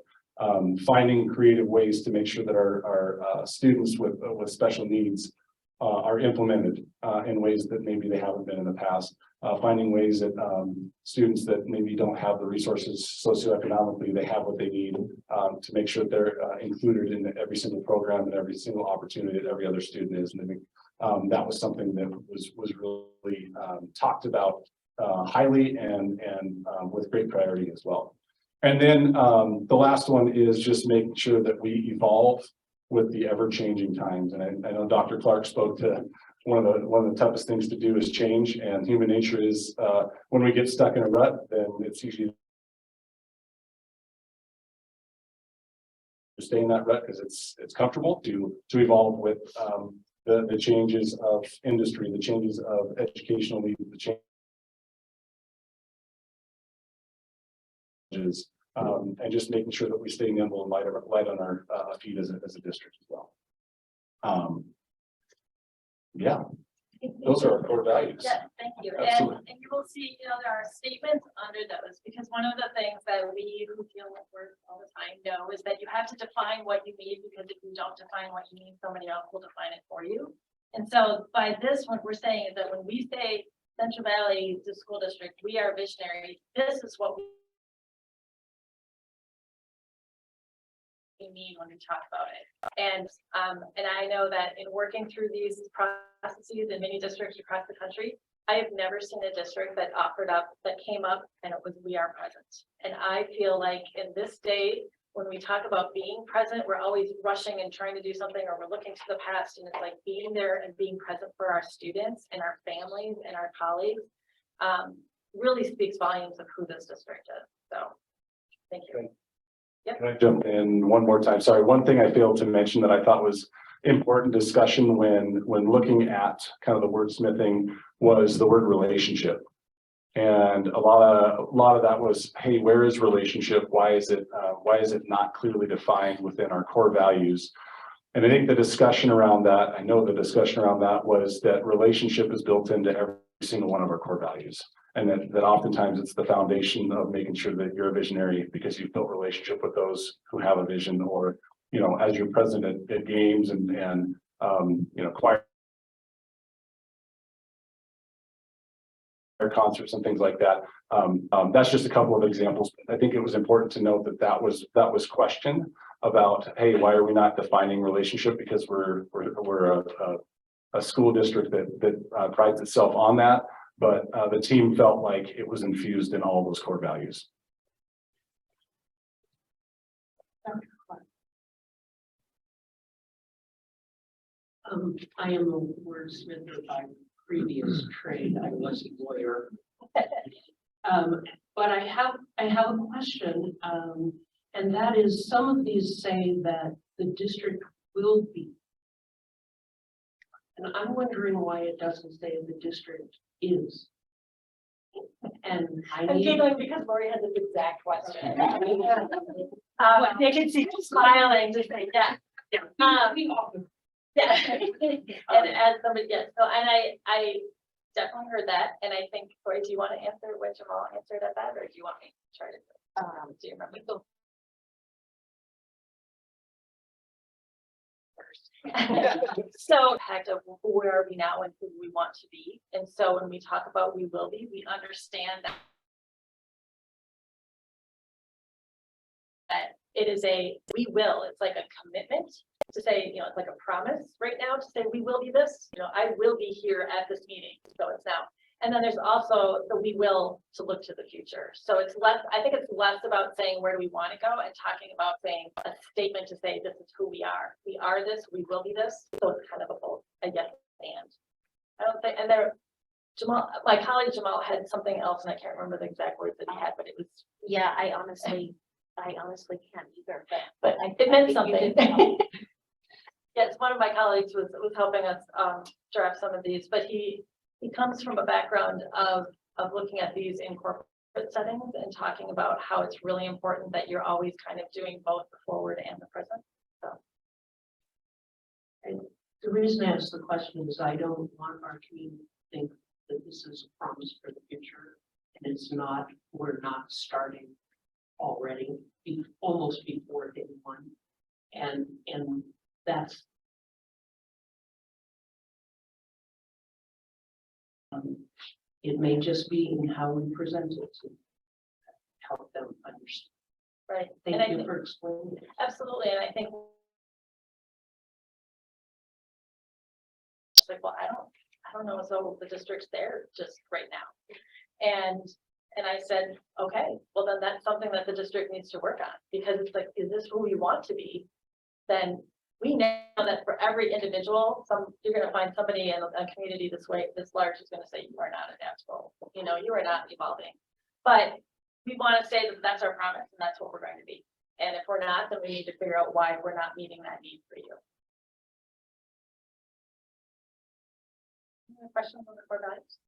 Finding creative ways to make sure that our students with special needs are implemented in ways that maybe they haven't been in the past. Finding ways that students that maybe don't have the resources socioeconomically, they have what they need to make sure they're included in every single program and every single opportunity that every other student is. And I think that was something that was really talked about highly and with great priority as well. And then the last one is just making sure that we evolve with the ever-changing times. And I know Dr. Clark spoke to one of the toughest things to do is change, and human nature is when we get stuck in a rut, then it's easy to stay in that rut because it's comfortable to evolve with the changes of industry, the changes of educational needs, the changes And just making sure that we stay nimble and light on our feet as a district as well. Yeah, those are our core values. Yeah, thank you. Absolutely. And you will see, there are statements under those, because one of the things that we who deal with work all the time know is that you have to define what you need, because if you don't define what you need, somebody else will define it for you. And so by this, what we're saying is that when we say Central Valley, the school district, we are visionary. This is what we mean when we talk about it. And I know that in working through these processes in many districts across the country, I have never seen a district that came up and it was we are present. And I feel like in this day, when we talk about being present, we're always rushing and trying to do something, or we're looking to the past, and it's like being there and being present for our students and our families and our colleagues really speaks volumes of who this district is. So thank you. Can I jump in one more time? Sorry, one thing I failed to mention that I thought was important discussion when looking at kind of the wordsmithing was the word relationship. And a lot of that was, hey, where is relationship? Why is it not clearly defined within our core values? And I think the discussion around that, was that relationship is built into every single one of our core values. And that oftentimes it's the foundation of making sure that you're a visionary because you've built relationship with those who have a vision, or, as you're present at games and choir concerts and things like that. That's just a couple of examples. I think it was important to note that was questioned about, hey, why are we not defining relationship? Because we're a school district that prides itself on that. But the team felt like it was infused in all those core values. I am a wordsmith by previous trade. I was a lawyer. But I have a question, and that is, some of these say that the district will be. And I'm wondering why it doesn't say the district is. And I'm giggling because Lori had this exact question. They can see you smiling, just like, yeah. Yeah. And as somebody, yes, so, and I definitely heard that, and I think, Lori, do you want to answer what Jamal answered at that, or do you want me to try to? Do you remember? So impact of where are we now and who we want to be. And so when we talk about we will be, we understand that it is we will, it's like a commitment to say, it's like a promise right now to say we will be this, I will be here at this meeting. So it's now. And then there's also the we will to look to the future. So it's less, I think it's less about saying where do we want to go and talking about saying a statement to say this is who we are. We are this, we will be this. So it's kind of a both, a yes and. I don't think, and Jamal, my colleague Jamal had something else, and I can't remember the exact words that he had, but it was. Yeah, I honestly can't either, but it meant something. Yes, one of my colleagues was helping us draft some of these, but he comes from a background of looking at these in corporate settings and talking about how it's really important that you're always kind of doing both the forward and the present. So. And the reason I ask the question is I don't want our community to think that this is a promise for the future, and it's not. We're not starting already, almost before day one, and that's. It may just be in how we present it to help them understand. Right. Thank you for explaining it. Absolutely, and I think it's like, well, I don't know, so the district's there just right now, and I said, okay, well then that's something that the district needs to work on, because it's like, is this who we want to be? Then we know that for every individual, you're going to find somebody in a community this large who's going to say you are not adaptable, you are not evolving. But we want to say that that's our promise and that's what we're going to be. And if we're not, then we need to figure out why we're not meeting that need for you. Any questions on the core values?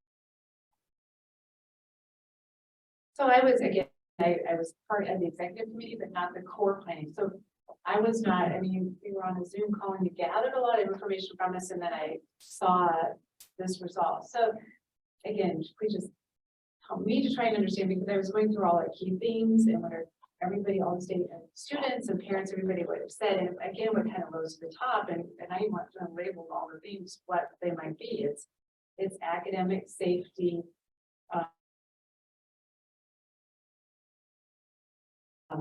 So I was, again, I was part of the executive committee, but not the core planning. So I was not, I mean, we were on a Zoom call and you gathered a lot of information from us and then I saw this result. So again, please just help me to try and understand because I was going through all our key themes and what are everybody, all the students and parents, everybody would have said, and again, what kind of rose to the top and I want to label all the themes, what they might be. It's academic safety,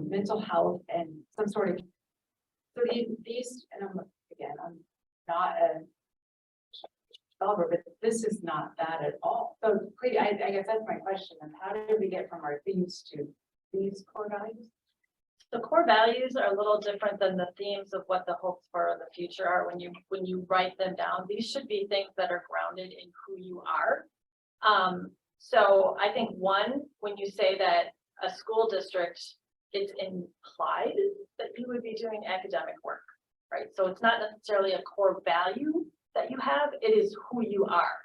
mental health and some sort of, so these, and I'm not a developer, but this is not that at all. So please, I guess that's my question, and how did we get from our themes to these core values? The core values are a little different than the themes of what the hopes for the future are when you write them down. These should be things that are grounded in who you are. So I think one, when you say that a school district, it's implied that you would be doing academic work, right? So it's not necessarily a core value that you have, it is who you are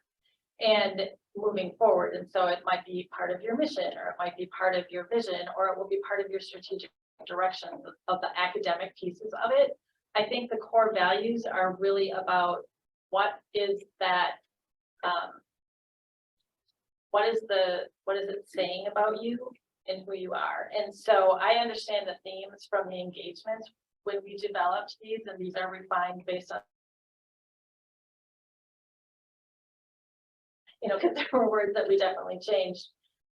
and moving forward. And so it might be part of your mission, or it might be part of your vision, or it will be part of your strategic direction of the academic pieces of it. I think the core values are really about what is that, what is it saying about you and who you are. And so I understand the themes from the engagements when we developed these, and these are refined based on, you know, because there were words that we definitely changed.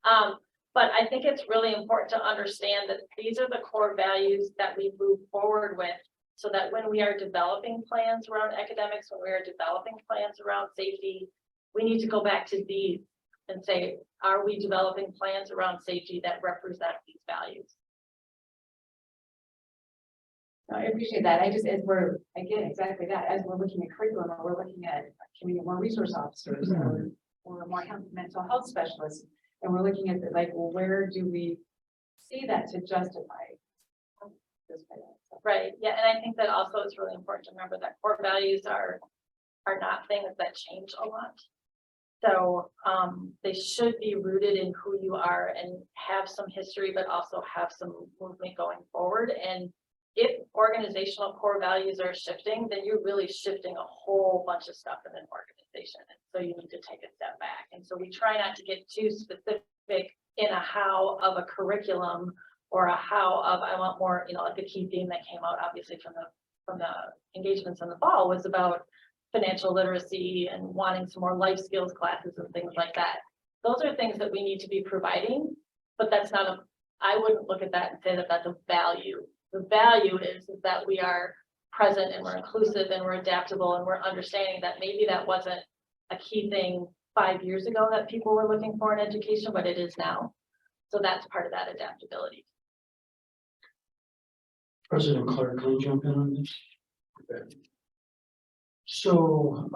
But I think it's really important to understand that these are the core values that we move forward with, so that when we are developing plans around academics, when we are developing plans around safety, we need to go back to these and say, are we developing plans around safety that represent these values? No, I appreciate that. I just, as we're, again, exactly that, as we're looking at curriculum, or we're looking at community more resource officers, or more mental health specialists, and we're looking at the, like, well, where do we see that to justify this? Right, yeah, and I think that also is really important to remember that core values are not things that change a lot. So they should be rooted in who you are and have some history, but also have some movement going forward. And if organizational core values are shifting, then you're really shifting a whole bunch of stuff in an organization. And so you need to take a step back. And so we try not to get too specific in a how of a curriculum, or a how of, I want more, you know, like the key theme that came out obviously from the engagements in the fall was about financial literacy and wanting some more life skills classes and things like that. Those are things that we need to be providing, but that's not I wouldn't look at that and say that that's a value. The value is that we are present and we're inclusive and we're adaptable, and we're understanding that maybe that wasn't a key thing 5 years ago that people were looking for in education, but it is now. So that's part of that adaptability. President Clark, can I jump in on this? Okay. So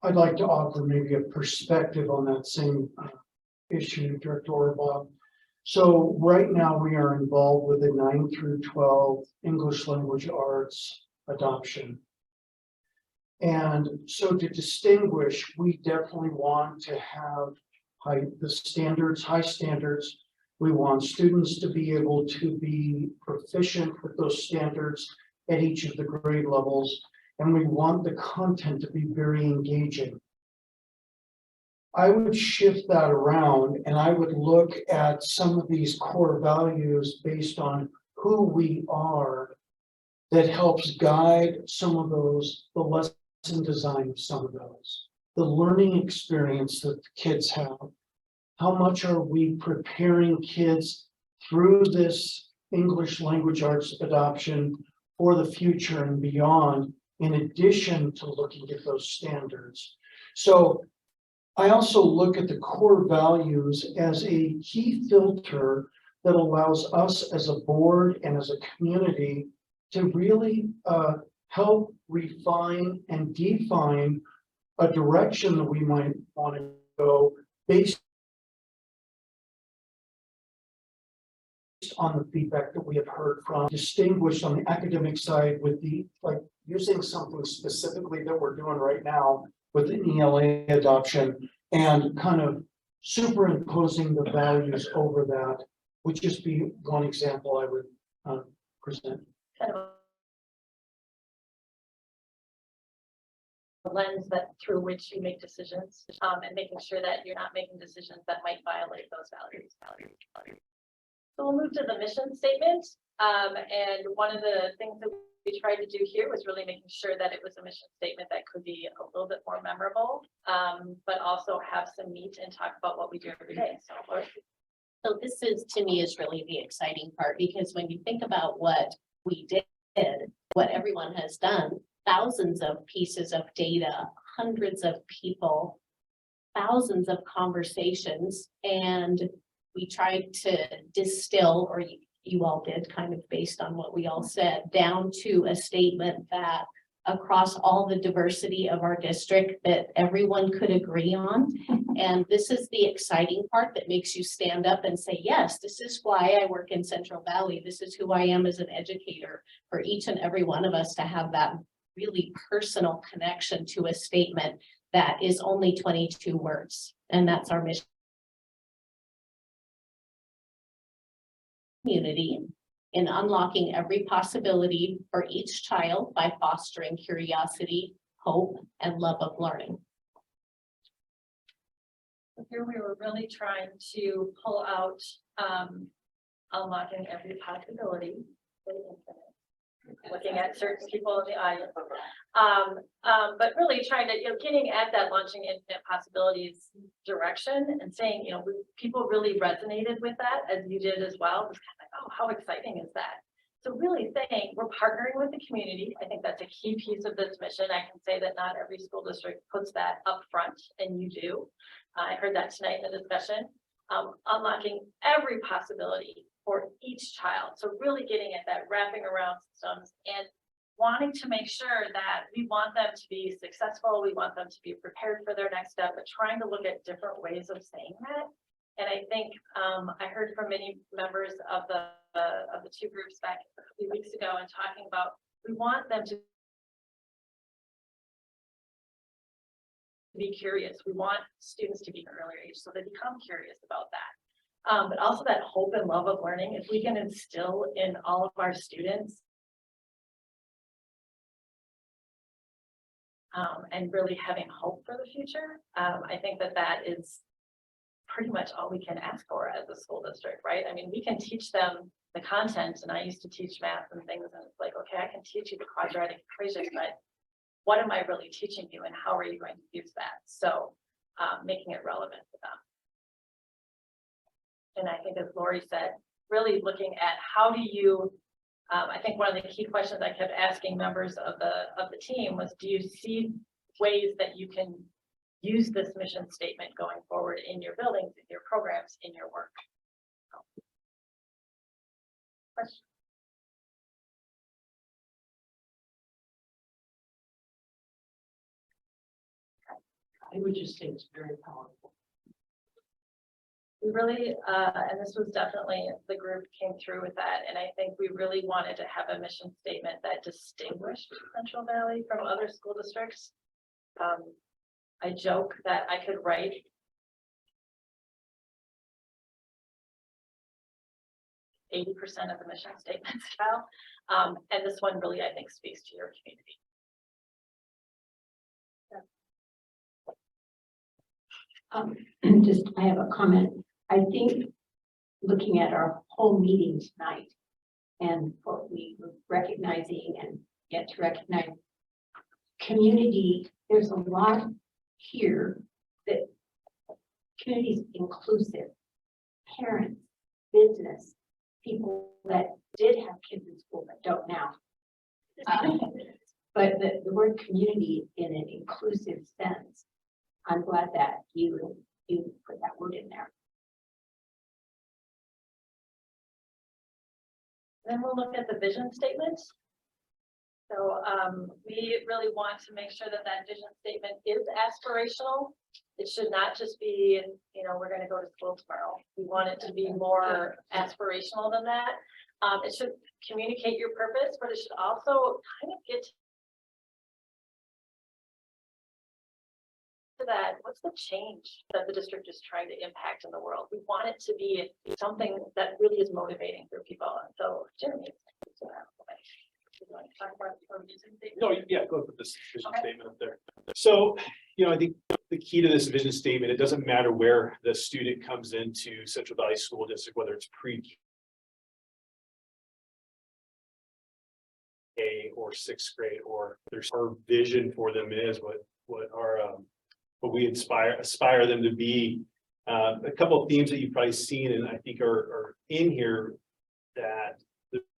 I'd like to offer maybe a perspective on that same issue, Director Orbaugh. So right now we are involved with a 9 through 12 English language arts adoption. And so to distinguish, we definitely want to have high standards. We want students to be able to be proficient with those standards at each of the grade levels. And we want the content to be very engaging. I would shift that around and I would look at some of these core values based on who we are that helps guide some of those, the lesson design of some of those, the learning experience that the kids have. How much are we preparing kids through this English language arts adoption for the future and beyond, in addition to looking at those standards? So I also look at the core values as a key filter that allows us as a board and as a community to really help refine and define a direction that we might want to go based on the feedback that we have heard from, distinguished on the academic side with the, like, using something specifically that we're doing right now with an ELA adoption and kind of superimposing the values over that would just be one example I would present. Kind of a lens that through which you make decisions, and making sure that you're not making decisions that might violate those values. So we'll move to the mission statement. And one of the things that we tried to do here was really making sure that it was a mission statement that could be a little bit more memorable, but also have some meat and talk about what we do every day. So Lori. So this is, to me, is really the exciting part, because when you think about what we did, what everyone has done, thousands of pieces of data, hundreds of people, thousands of conversations, and we tried to distill, or you all did, kind of based on what we all said, down to a statement that across all the diversity of our district that everyone could agree on. And this is the exciting part that makes you stand up and say, yes, this is why I work in Central Valley. This is who I am as an educator, for each and every one of us to have that really personal connection to a statement that is only 22 words. And that's our mission. Community in unlocking every possibility for each child by fostering curiosity, hope, and love of learning. Here we were really trying to pull out unlocking every possibility. Looking at certain people in the audience. But really trying to, getting at that launching infinite possibilities direction and saying, people really resonated with that, as you did as well. It was kind of like, oh, how exciting is that? So really saying we're partnering with the community. I think that's a key piece of this mission. I can say that not every school district puts that up front, and you do. I heard that tonight in the discussion. Unlocking every possibility for each child. So really getting at that wrapping around systems and wanting to make sure that we want them to be successful. We want them to be prepared for their next step, but trying to look at different ways of saying that. And I think I heard from many members of the two groups back a few weeks ago and talking about, we want them to be curious. We want students to be an earlier age so they become curious about that. But also that hope and love of learning, if we can instill in all of our students and really having hope for the future, I think that that is pretty much all we can ask for as a school district, right? I mean, we can teach them the content, and I used to teach math and things, and it's like, okay, I can teach you the quadratic equation, but what am I really teaching you and how are you going to use that? So making it relevant to them. And I think, as Lori said, really looking at how do you, I think one of the key questions I kept asking members of the team was, do you see ways that you can use this mission statement going forward in your buildings, in your programs, in your work? Question? I would just say it's very powerful. We really, and this was definitely, the group came through with that, and I think we really wanted to have a mission statement that distinguished Central Valley from other school districts. I joke that I could write 80% of the mission statements now, and this one really, I think, speaks to your community. Just, I have a comment. I think looking at our whole meeting tonight and what we were recognizing and yet to recognize community, there's a lot here that communities inclusive, parents, business, people that did have kids in school but don't now. But the word community in an inclusive sense, I'm glad that you put that word in there. Then we'll look at the vision statement. So we really want to make sure that that vision statement is aspirational. It should not just be, we're going to go to school tomorrow. We want it to be more aspirational than that. It should communicate your purpose, but it should also kind of get to that, what's the change that the district is trying to impact in the world? We want it to be something that really is motivating for people. And so Jeremy. No, yeah, go put this vision Okay. statement up there. So, I think the key to this vision statement, it doesn't matter where the student comes into Central Valley School District, whether it's pre-K or sixth grade, or there's our vision for them is what we aspire them to be. A couple of themes that you've probably seen and I think are in here, that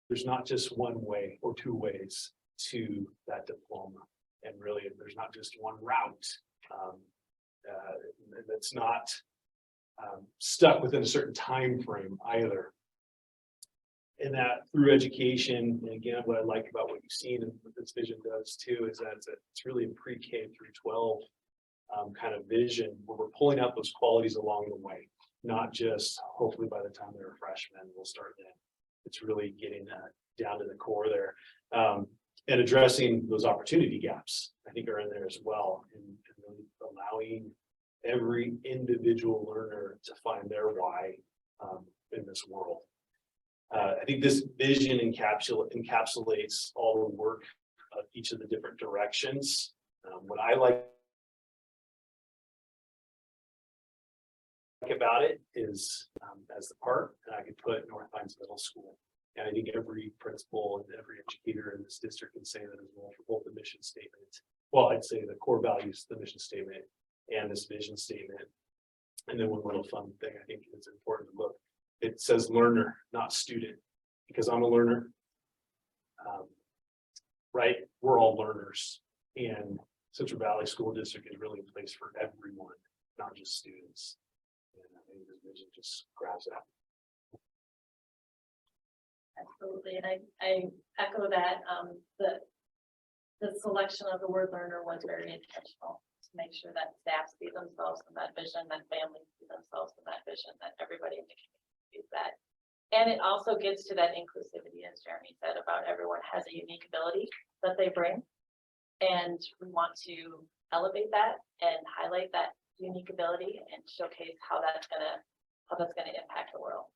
there's not just one way or two ways to that diploma. And really, there's not just one route. That's not stuck within a certain time frame either. And that through education, and again, what I like about what you've seen and what this vision does too, is that it's really a pre-K through 12 kind of vision, where we're pulling out those qualities along the way, not just hopefully by the time they're a freshman, we'll start then. It's really getting that down to the core there, and addressing those opportunity gaps, I think, are in there as well, and really allowing every individual learner to find their why in this world. I think this vision encapsulates all the work of each of the different directions. What I like about it is as the part, and I could put North Pines Middle School. And I think every principal and every educator in this district can say that as well for both the mission statement. Well, I'd say the core values, the mission statement, and this vision statement. And then one little fun thing I think is important to look. It says learner, not student, because I'm a learner. Right? We're all learners, and Central Valley School District is really a place for everyone, not just students. And I think this vision just grabs that. Absolutely, and I echo that, the selection of the word learner was very intentional, to make sure that staff see themselves in that vision, that families see themselves in that vision, that everybody in the community sees that. And it also gets to that inclusivity, as Jeremy said, about everyone has a unique ability that they bring. And we want to elevate that and highlight that unique ability and showcase how that's gonna impact the world.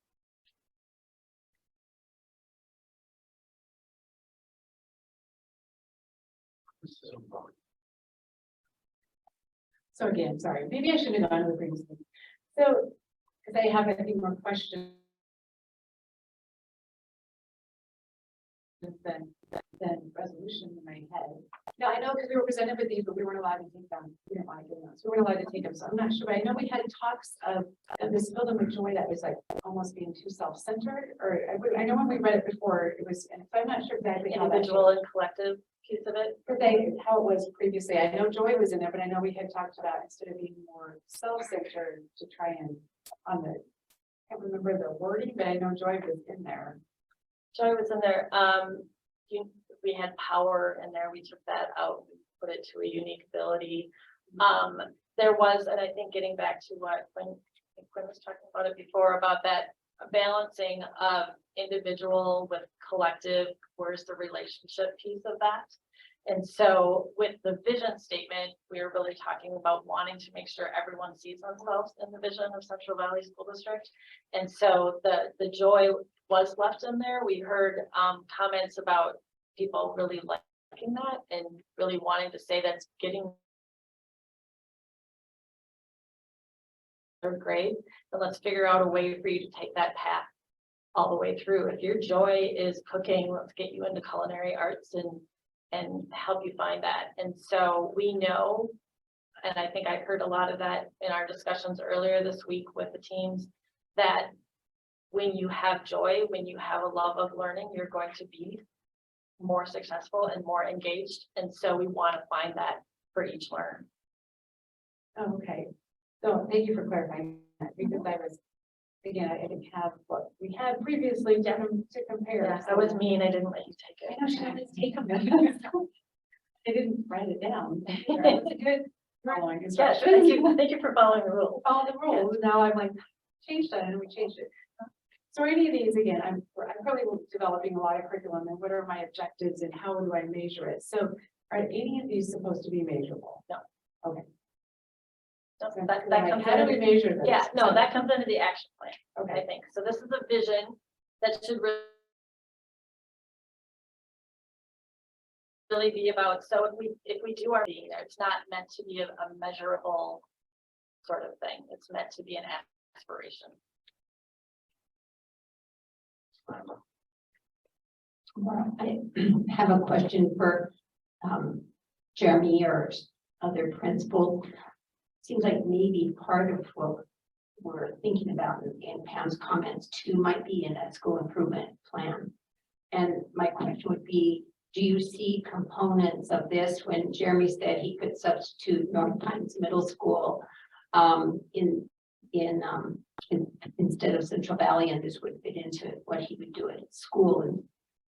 So again, sorry, maybe I shouldn't have gone to the previous one. So, because I have, I think, more questions than resolution in my head. No, I know, because we were presented with these, but we weren't allowed to take them. We didn't want to give them, so we weren't allowed to take them. So I'm not sure, but I know we had talks of this Fill Them with Joy that was like almost being too self-centered, or I know when we read it before, it was, and so I'm not sure exactly how that Individual and collective piece of it. but how it was previously. I know Joy was in there, but I know we had talked about instead of being more self-centered to try and I can't remember the wording, but I know Joy was in there. Joy was in there. We had power in there. We took that out, we put it to a unique ability. There was, and I think getting back to what Quinn was talking about it before, about that balancing of individual with collective, where's the relationship piece of that? And so with the vision statement, we are really talking about wanting to make sure everyone sees themselves in the vision of Central Valley School District. And so the joy was left in there. We heard comments about people really liking that and really wanting to say that's getting third grade, and let's figure out a way for you to take that path all the way through. If your joy is cooking, let's get you into culinary arts and help you find that. And so we know, and I think I heard a lot of that in our discussions earlier this week with the teams, that when you have joy, when you have a love of learning, you're going to be more successful and more engaged. And so we want to find that for each learner. Oh, okay, so thank you for clarifying that, because I was, again, I didn't have what we had previously to compare. Yeah, that was mean. I didn't let you take it. I know, should I just take them? I didn't write it down. It's good. Following Yeah, instructions. thank you for following the rules. Follow the rules. Now I'm like, change that, and we changed it. So any of these, again, I'm probably developing a lot of curriculum, and what are my objectives and how do I measure it? So are any of these supposed to be measurable? No. Okay. That comes How do we into, measure this? yeah, no, that comes into the action plan, I Okay, think. So this is a vision that should really be about, so if we do our being there, it's not meant to be a measurable sort of thing. It's meant to be an aspiration. Well, I have a question for Jeremy or other principal. Seems like maybe part of what we're thinking about in Pam's comments too might be in that school improvement plan. And my question would be, do you see components of this when Jeremy said he could substitute North Pines Middle School instead of Central Valley, and this would fit into what he would do at his school? And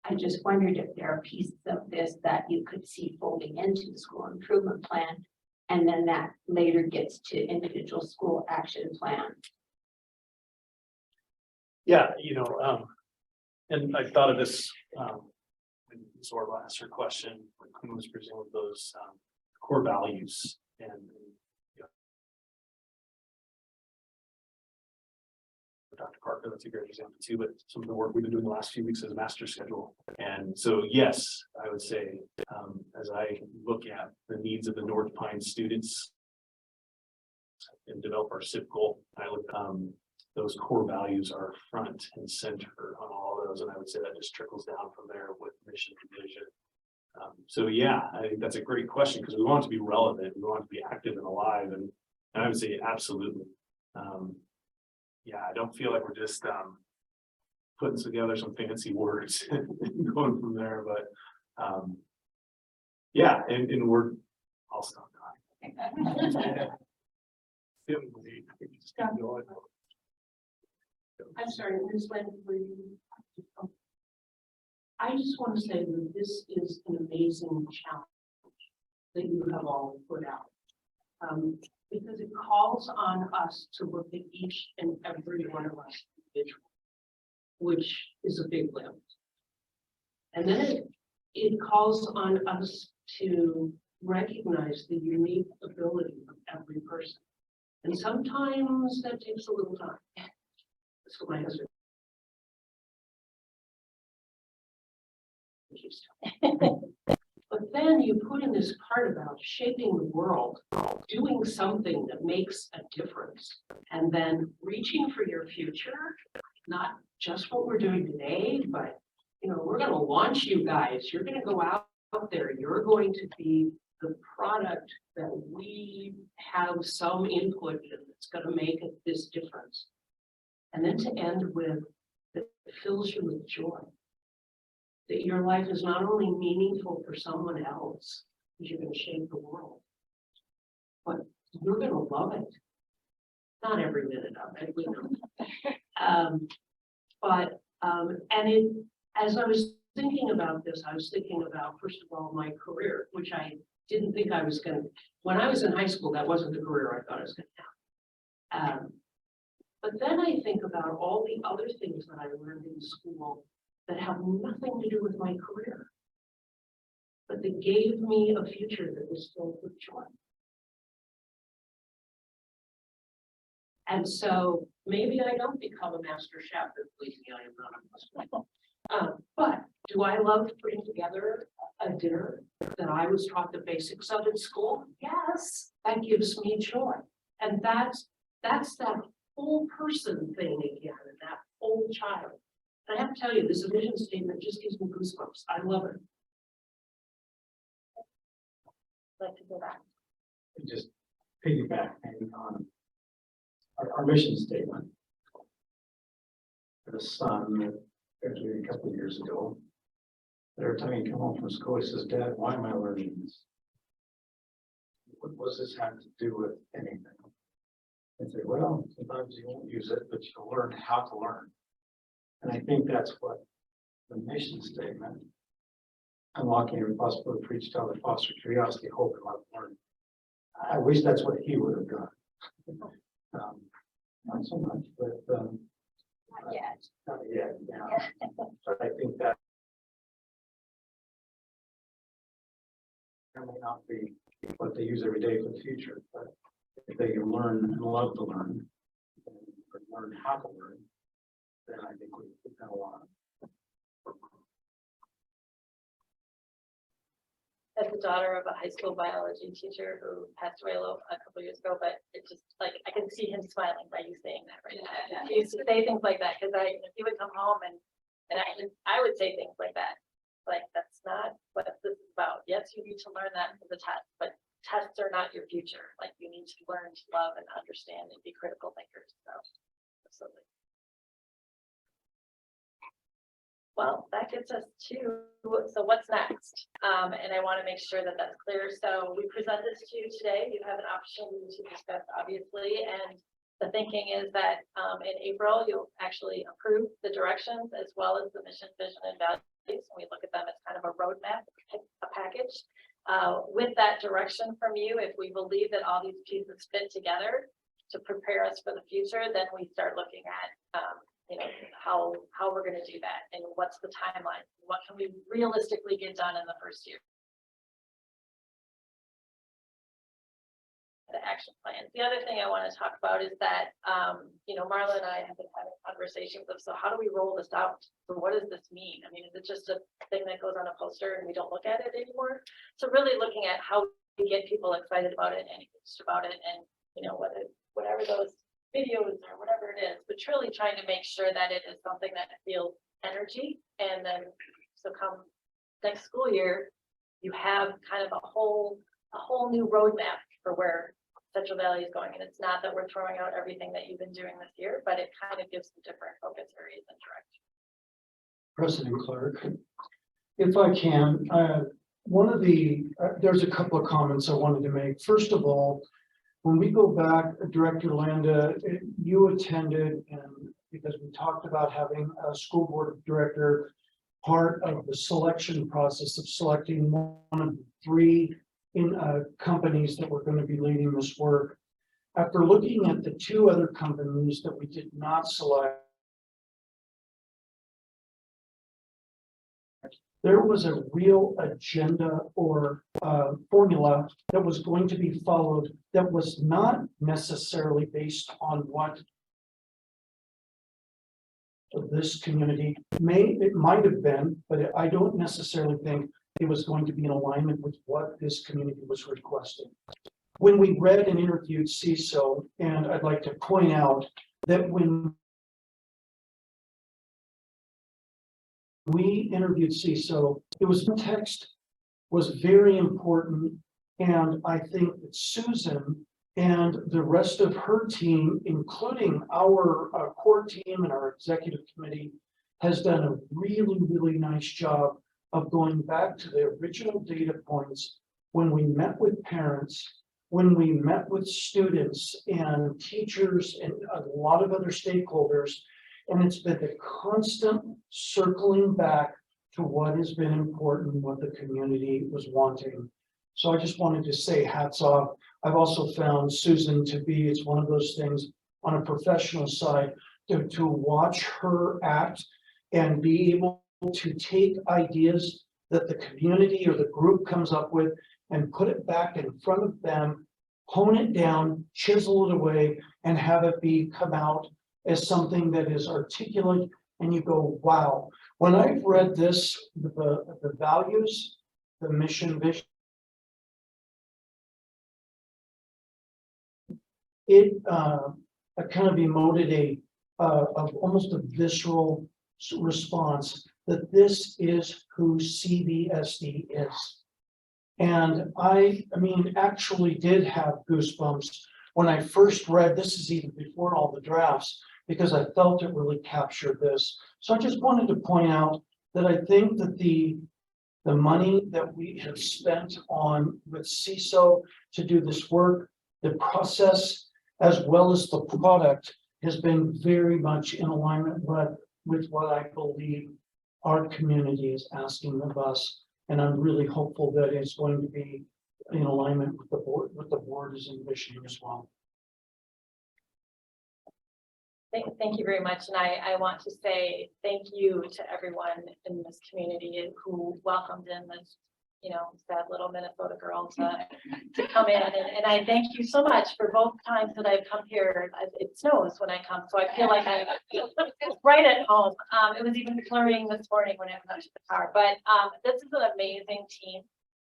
I just wondered if there are pieces of this that you could see folding into the school improvement plan, and then that later gets to individual school action plan. Yeah, and I thought of this, when Zorba asked her question, when Quinn was presenting those, core values and. Dr. Parker, that's a great example too, but some of the work we've been doing the last few weeks is a master schedule. And so, yes, I would say, as I look at the needs of the North Pine students and develop our SIP goal, I look, those core values are front and center on all of those. And I would say that just trickles down from there with mission and vision. So yeah, I think that's a great question because we want it to be relevant. We want it to be active and alive. And I would say absolutely. Yeah, I don't feel like we're just putting together some fancy words and going from there, but yeah, and I'll stop talking. I'm sorry, Ms. Lynn, were you? I just want to say that this is an amazing challenge that you have all put out. Because it calls on us to look at each and every one of us individually, which is a big lift. And then it calls on us to recognize the unique ability of every person. And sometimes that takes a little time. That's what my husband. But then you put in this part about shaping the world, doing something that makes a difference, and then reaching for your future, not just what we're doing today, but we're going to launch you guys. You're going to go out there. You're going to be the product that we have some input in that's going to make this difference. And then to end with that fills you with joy. That your life is not only meaningful for someone else, because you're going to shape the world, but you're going to love it. Not every minute of it, we know. As I was thinking about this, I was thinking about, first of all, my career, which I didn't think I was going to. When I was in high school, that wasn't the career I thought I was going to have. But then I think about all the other things that I learned in school that have nothing to do with my career, but that gave me a future that was filled with joy. And so maybe I don't become a master chef, and believe me, I am not a master. But do I love putting together a dinner that I was taught the basics of in school? Yes, that gives me joy. And that's that whole person thing again, and that whole child. I have to tell you, this vision statement just gives me goosebumps. I love it. Like to go back. Just piggyback on our mission statement. For the son that graduated a couple of years ago. Every time he come home from school, he says, "Dad, why am I learning this? What does this have to do with anything?" I say, "Well, sometimes you won't use it, but you'll learn how to learn." And I think that's what the mission statement, unlocking every possibility for each child to foster curiosity, hope, and love learning. I wish that's what he would have done. Not so much, but Not yet. not yet. Yeah. But I think that may not be what they use every day for the future, but they learn and love to learn, or learn how to learn, then I think we've done a lot. As the daughter of a high school biology teacher who passed away a couple years ago, but it just like, I can see him smiling by you saying that right now. He used to say things like that, because he would come home and I would say things like that. Like, that's not what this is about. Yes, you need to learn that for the test, but tests are not your future. Like, you need to learn to love and understand and be critical thinkers. So, absolutely. Well, that gets us to, so what's next? And I want to make sure that that's clear. So we present this to you today. You have an opportunity to discuss, obviously, and the thinking is that in April, you'll actually approve the directions as well as the mission, vision, and values. And we look at them as kind of a roadmap, a package. With that direction from you, if we believe that all these pieces fit together to prepare us for the future, then we start looking at how we're going to do that and what's the timeline, what can we realistically get done in the first year. The action plans. The other thing I want to talk about is that Marla and I have been having conversations of, so how do we roll this out? So what does this mean? I mean, is it just a thing that goes on a poster and we don't look at it anymore? So really looking at how we get people excited about it and engaged about it, and whatever those videos or whatever it is, but truly trying to make sure that it is something that feels energy. And then, so come next school year, you have kind of a whole new roadmap for where Central Valley is going. And it's not that we're throwing out everything that you've been doing this year, but it kind of gives some different focus areas and direction. President Clark, if I can, there's a couple of comments I wanted to make. First of all, when we go back, Director Landa, you attended, and because we talked about having a school board director part of the selection process of selecting one of the three companies that were going to be leading this work. After looking at the two other companies that we did not select, there was a real agenda or formula that was going to be followed that was not necessarily based on what this community it might have been, but I don't necessarily think it was going to be in alignment with what this community was requesting. When we read and interviewed CISO, and I'd like to point out that when we interviewed CISO, it was text was very important. And I think that Susan and the rest of her team, including our core team and our executive committee, has done a really, really nice job of going back to the original data points when we met with parents, when we met with students and teachers and a lot of other stakeholders. And it's been a constant circling back to what has been important, what the community was wanting. So I just wanted to say hats off. I've also found Susan to be, it's one of those things on a professional side, to watch her act and be able to take ideas that the community or the group comes up with and put it back in front of them, hone it down, chisel it away, and have it come out as something that is articulate, and you go, wow. When I've read this, the values, the mission, vision, it kind of emoted of almost a visceral response that this is who CVSD is. And I mean, actually did have goosebumps when I first read, this is even before all the drafts, because I felt it really captured this. So I just wanted to point out that I think that the money that we have spent on with CISO to do this work, the process, as well as the product, has been very much in alignment with what I believe our community is asking of us. And I'm really hopeful that it's going to be in alignment with the board is envisioning as well. Thank you very much. And I want to say thank you to everyone in this community who welcomed in this sad little Minnesota girl to come in. And I thank you so much for both times that I've come here. It snows when I come, so I feel like I'm right at home. It was even flurrying this morning when I went out to the car, but this is an amazing team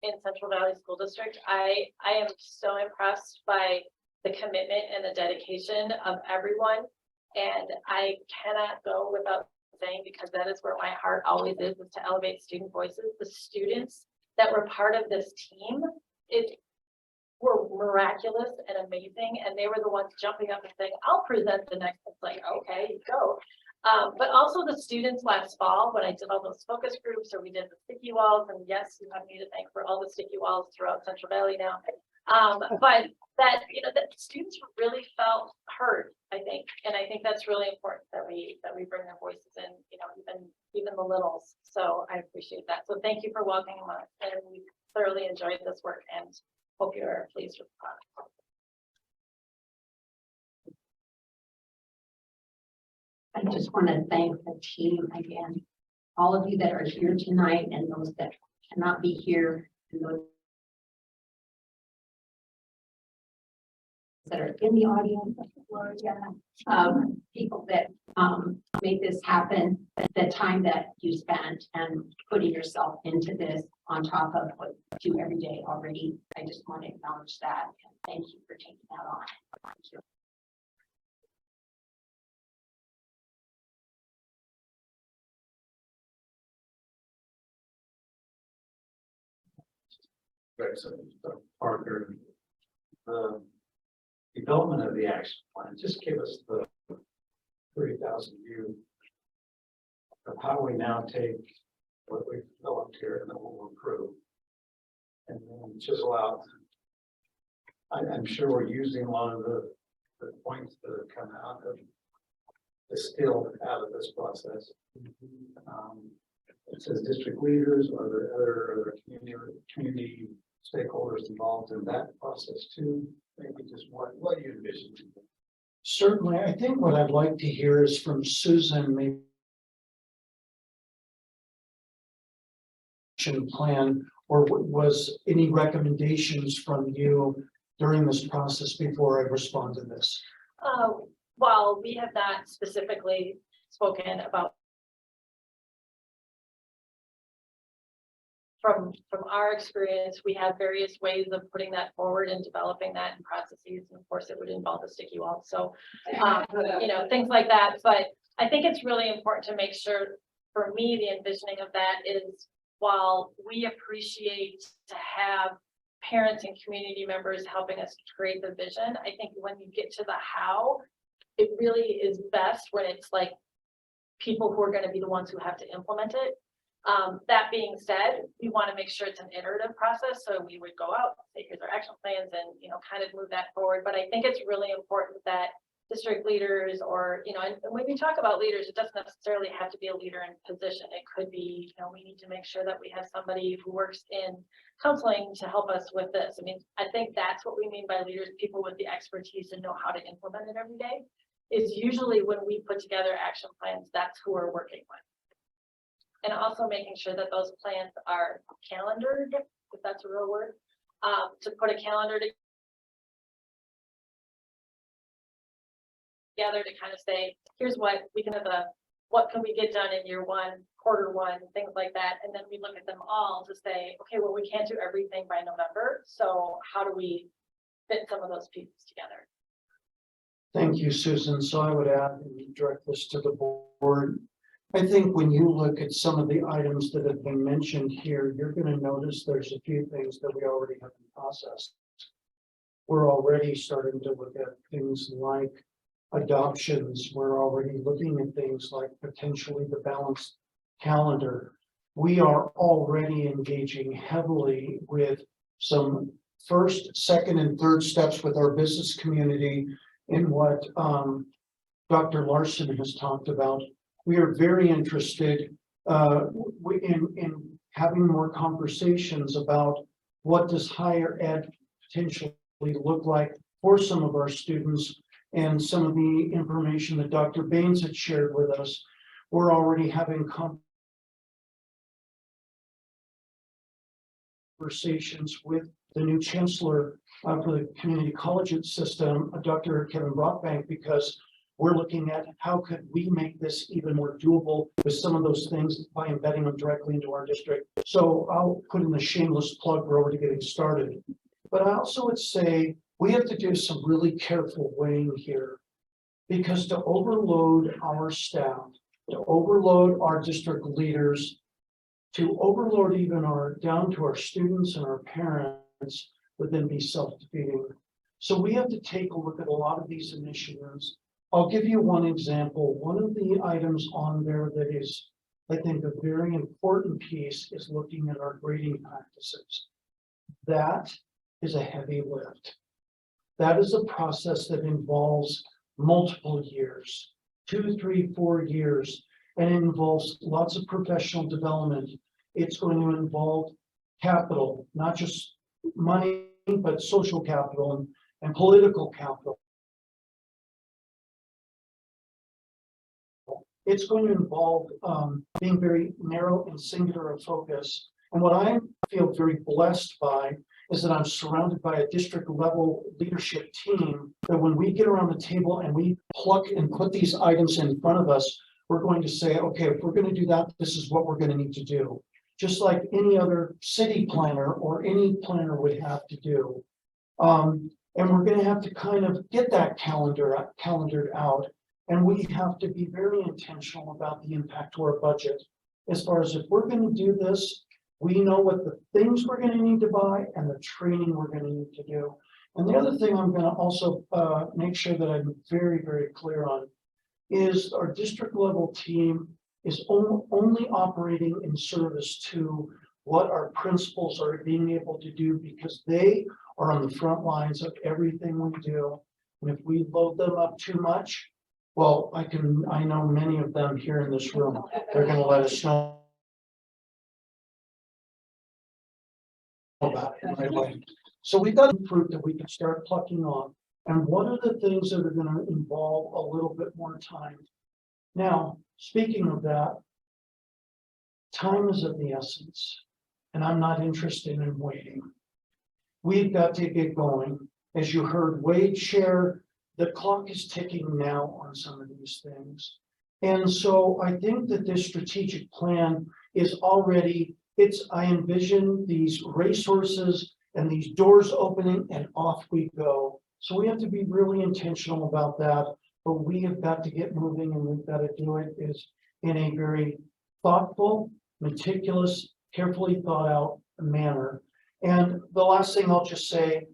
in Central Valley School District. I am so impressed by the commitment and the dedication of everyone. And I cannot go without saying, because that is where my heart always is to elevate student voices. The students that were part of this team, were miraculous and amazing. And they were the ones jumping up and saying, I'll present the next. It's like, okay, go. But also the students last fall, when I did all those focus groups, or we did the sticky walls, and yes, you have me to thank for all the sticky walls throughout Central Valley now. But that, that students really felt heard, I think. And I think that's really important that we bring their voices in, even the littles. So I appreciate that. So thank you for welcoming us, and we thoroughly enjoyed this work and hope you are pleased with the product. I just want to thank the team again, all of you that are here tonight and those that cannot be here, and those that are in the audience, people that made this happen, the time that you spent and putting yourself into this on top of what you do every day already. I just want to acknowledge that and thank you for taking that on. Thank you. Right, so Parker, the development of the action plan, just give us the 30,000 view of how we now take what we've developed here and then we'll improve. And then chisel out. I'm sure we're using a lot of the points that have come out of distilled out of this process. It says district leaders or the other community stakeholders involved in that process too. Maybe just what do you envision? Certainly, I think what I'd like to hear is from Susan, maybe action plan, or was any recommendations from you during this process before I respond to this? While we have not specifically spoken about from our experience, we have various ways of putting that forward and developing that in processes. And of course, it would involve a sticky wall. So, things like that. But I think it's really important to make sure, for me, the envisioning of that is, while we appreciate to have parents and community members helping us create the vision, I think when you get to the how, it really is best when it's like people who are going to be the ones who have to implement it. That being said, we want to make sure it's an iterative process. So we would go out, say, here's our action plans, and, kind of move that forward. But I think it's really important that district leaders, or, and when we talk about leaders, it doesn't necessarily have to be a leader in position. It could be, we need to make sure that we have somebody who works in counseling to help us with this. I mean, I think that's what we mean by leaders, people with the expertise and know how to implement it every day. Is usually when we put together action plans, that's who we're working with. And also making sure that those plans are calendared, if that's a real word, to put a calendar together to kind of say, here's what we can have what can we get done in year one, quarter one, things like that. And then we look at them all to say, okay, well, we can't do everything by November. So how do we fit some of those pieces together? Thank you, Susan. So I would add and direct this to the board. I think when you look at some of the items that have been mentioned here, you're going to notice there's a few things that we already have in process. We're already starting to look at things like adoptions. We're already looking at things like potentially the balanced calendar. We are already engaging heavily with some first, second, and third steps with our business community in what Dr. Larson has talked about. We are very interested in having more conversations about what does higher ed potentially look like for some of our students, and some of the information that Dr. Baines had shared with us. We're already having conversations with the new chancellor for the community college system, Dr. Kevin Brockbank, because we're looking at how could we make this even more doable with some of those things by embedding them directly into our district. So I'll put in a shameless plug for over to getting started. But I also would say we have to do some really careful weighing here, because to overload our staff, to overload our district leaders, to overload even down to our students and our parents would then be self-defeating. So we have to take a look at a lot of these initiatives. I'll give you one example. One of the items on there that is, I think, a very important piece is looking at our grading practices. That is a heavy lift. That is a process that involves multiple years, 2, 3, 4 years, and it involves lots of professional development. It's going to involve capital, not just money, but social capital and political capital. It's going to involve being very narrow and singular of focus. And what I feel very blessed by is that I'm surrounded by a district level leadership team that when we get around the table and we pluck and put these items in front of us, we're going to say, okay, if we're going to do that, this is what we're going to need to do. Just like any other city planner or any planner would have to do. And we're going to have to kind of get that calendared out. And we have to be very intentional about the impact to our budget. As far as if we're going to do this, we know what the things we're going to need to buy and the training we're going to need to do. And the other thing I'm going to also make sure that I'm very, very clear on is our district level team is only operating in service to what our principals are being able to do, because they are on the front lines of everything we do. And if we load them up too much, well, I know many of them here in this room, they're going to let us know about it right away. So we've got fruit that we can start plucking on. And what are the things that are going to involve a little bit more time? Now, speaking of that, time is of the essence, and I'm not interested in waiting. We've got to get going. As you heard Wade share, the clock is ticking now on some of these things. And so I think that this strategic plan is already, I envision these resources and these doors opening and off we go. So we have to be really intentional about that, but we have got to get moving, and we've got to do it is in a very thoughtful, meticulous, carefully thought out manner. And the last thing I'll just say,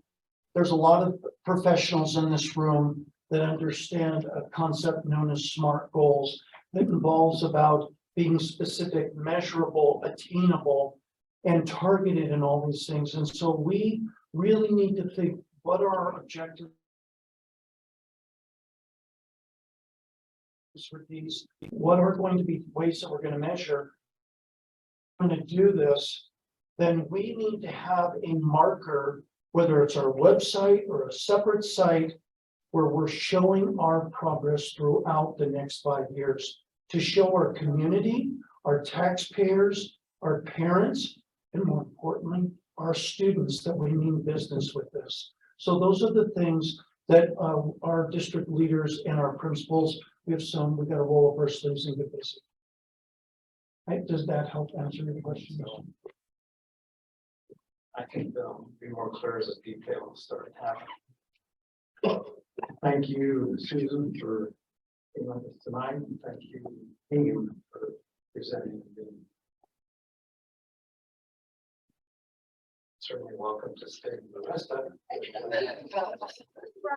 there's a lot of professionals in this room that understand a concept known as SMART goals that involves about being specific, measurable, attainable, and targeted in all these things. And so we really need to think, what are our objectives for these? What are going to be ways that we're going to measure? When to do this, then we need to have a marker, whether it's our website or a separate site, where we're showing our progress throughout the next 5 years to show our community, our taxpayers, our parents, and more importantly, our students that we mean business with this. So those are the things that our district leaders and our principals, we've got to roll up our sleeves and get busy. Right? Does that help answer your question? I think they'll be more clear as the details start happening. Thank you, Susan, for being with us tonight, and thank you, team, for presenting. Certainly welcome to stay for the rest of it.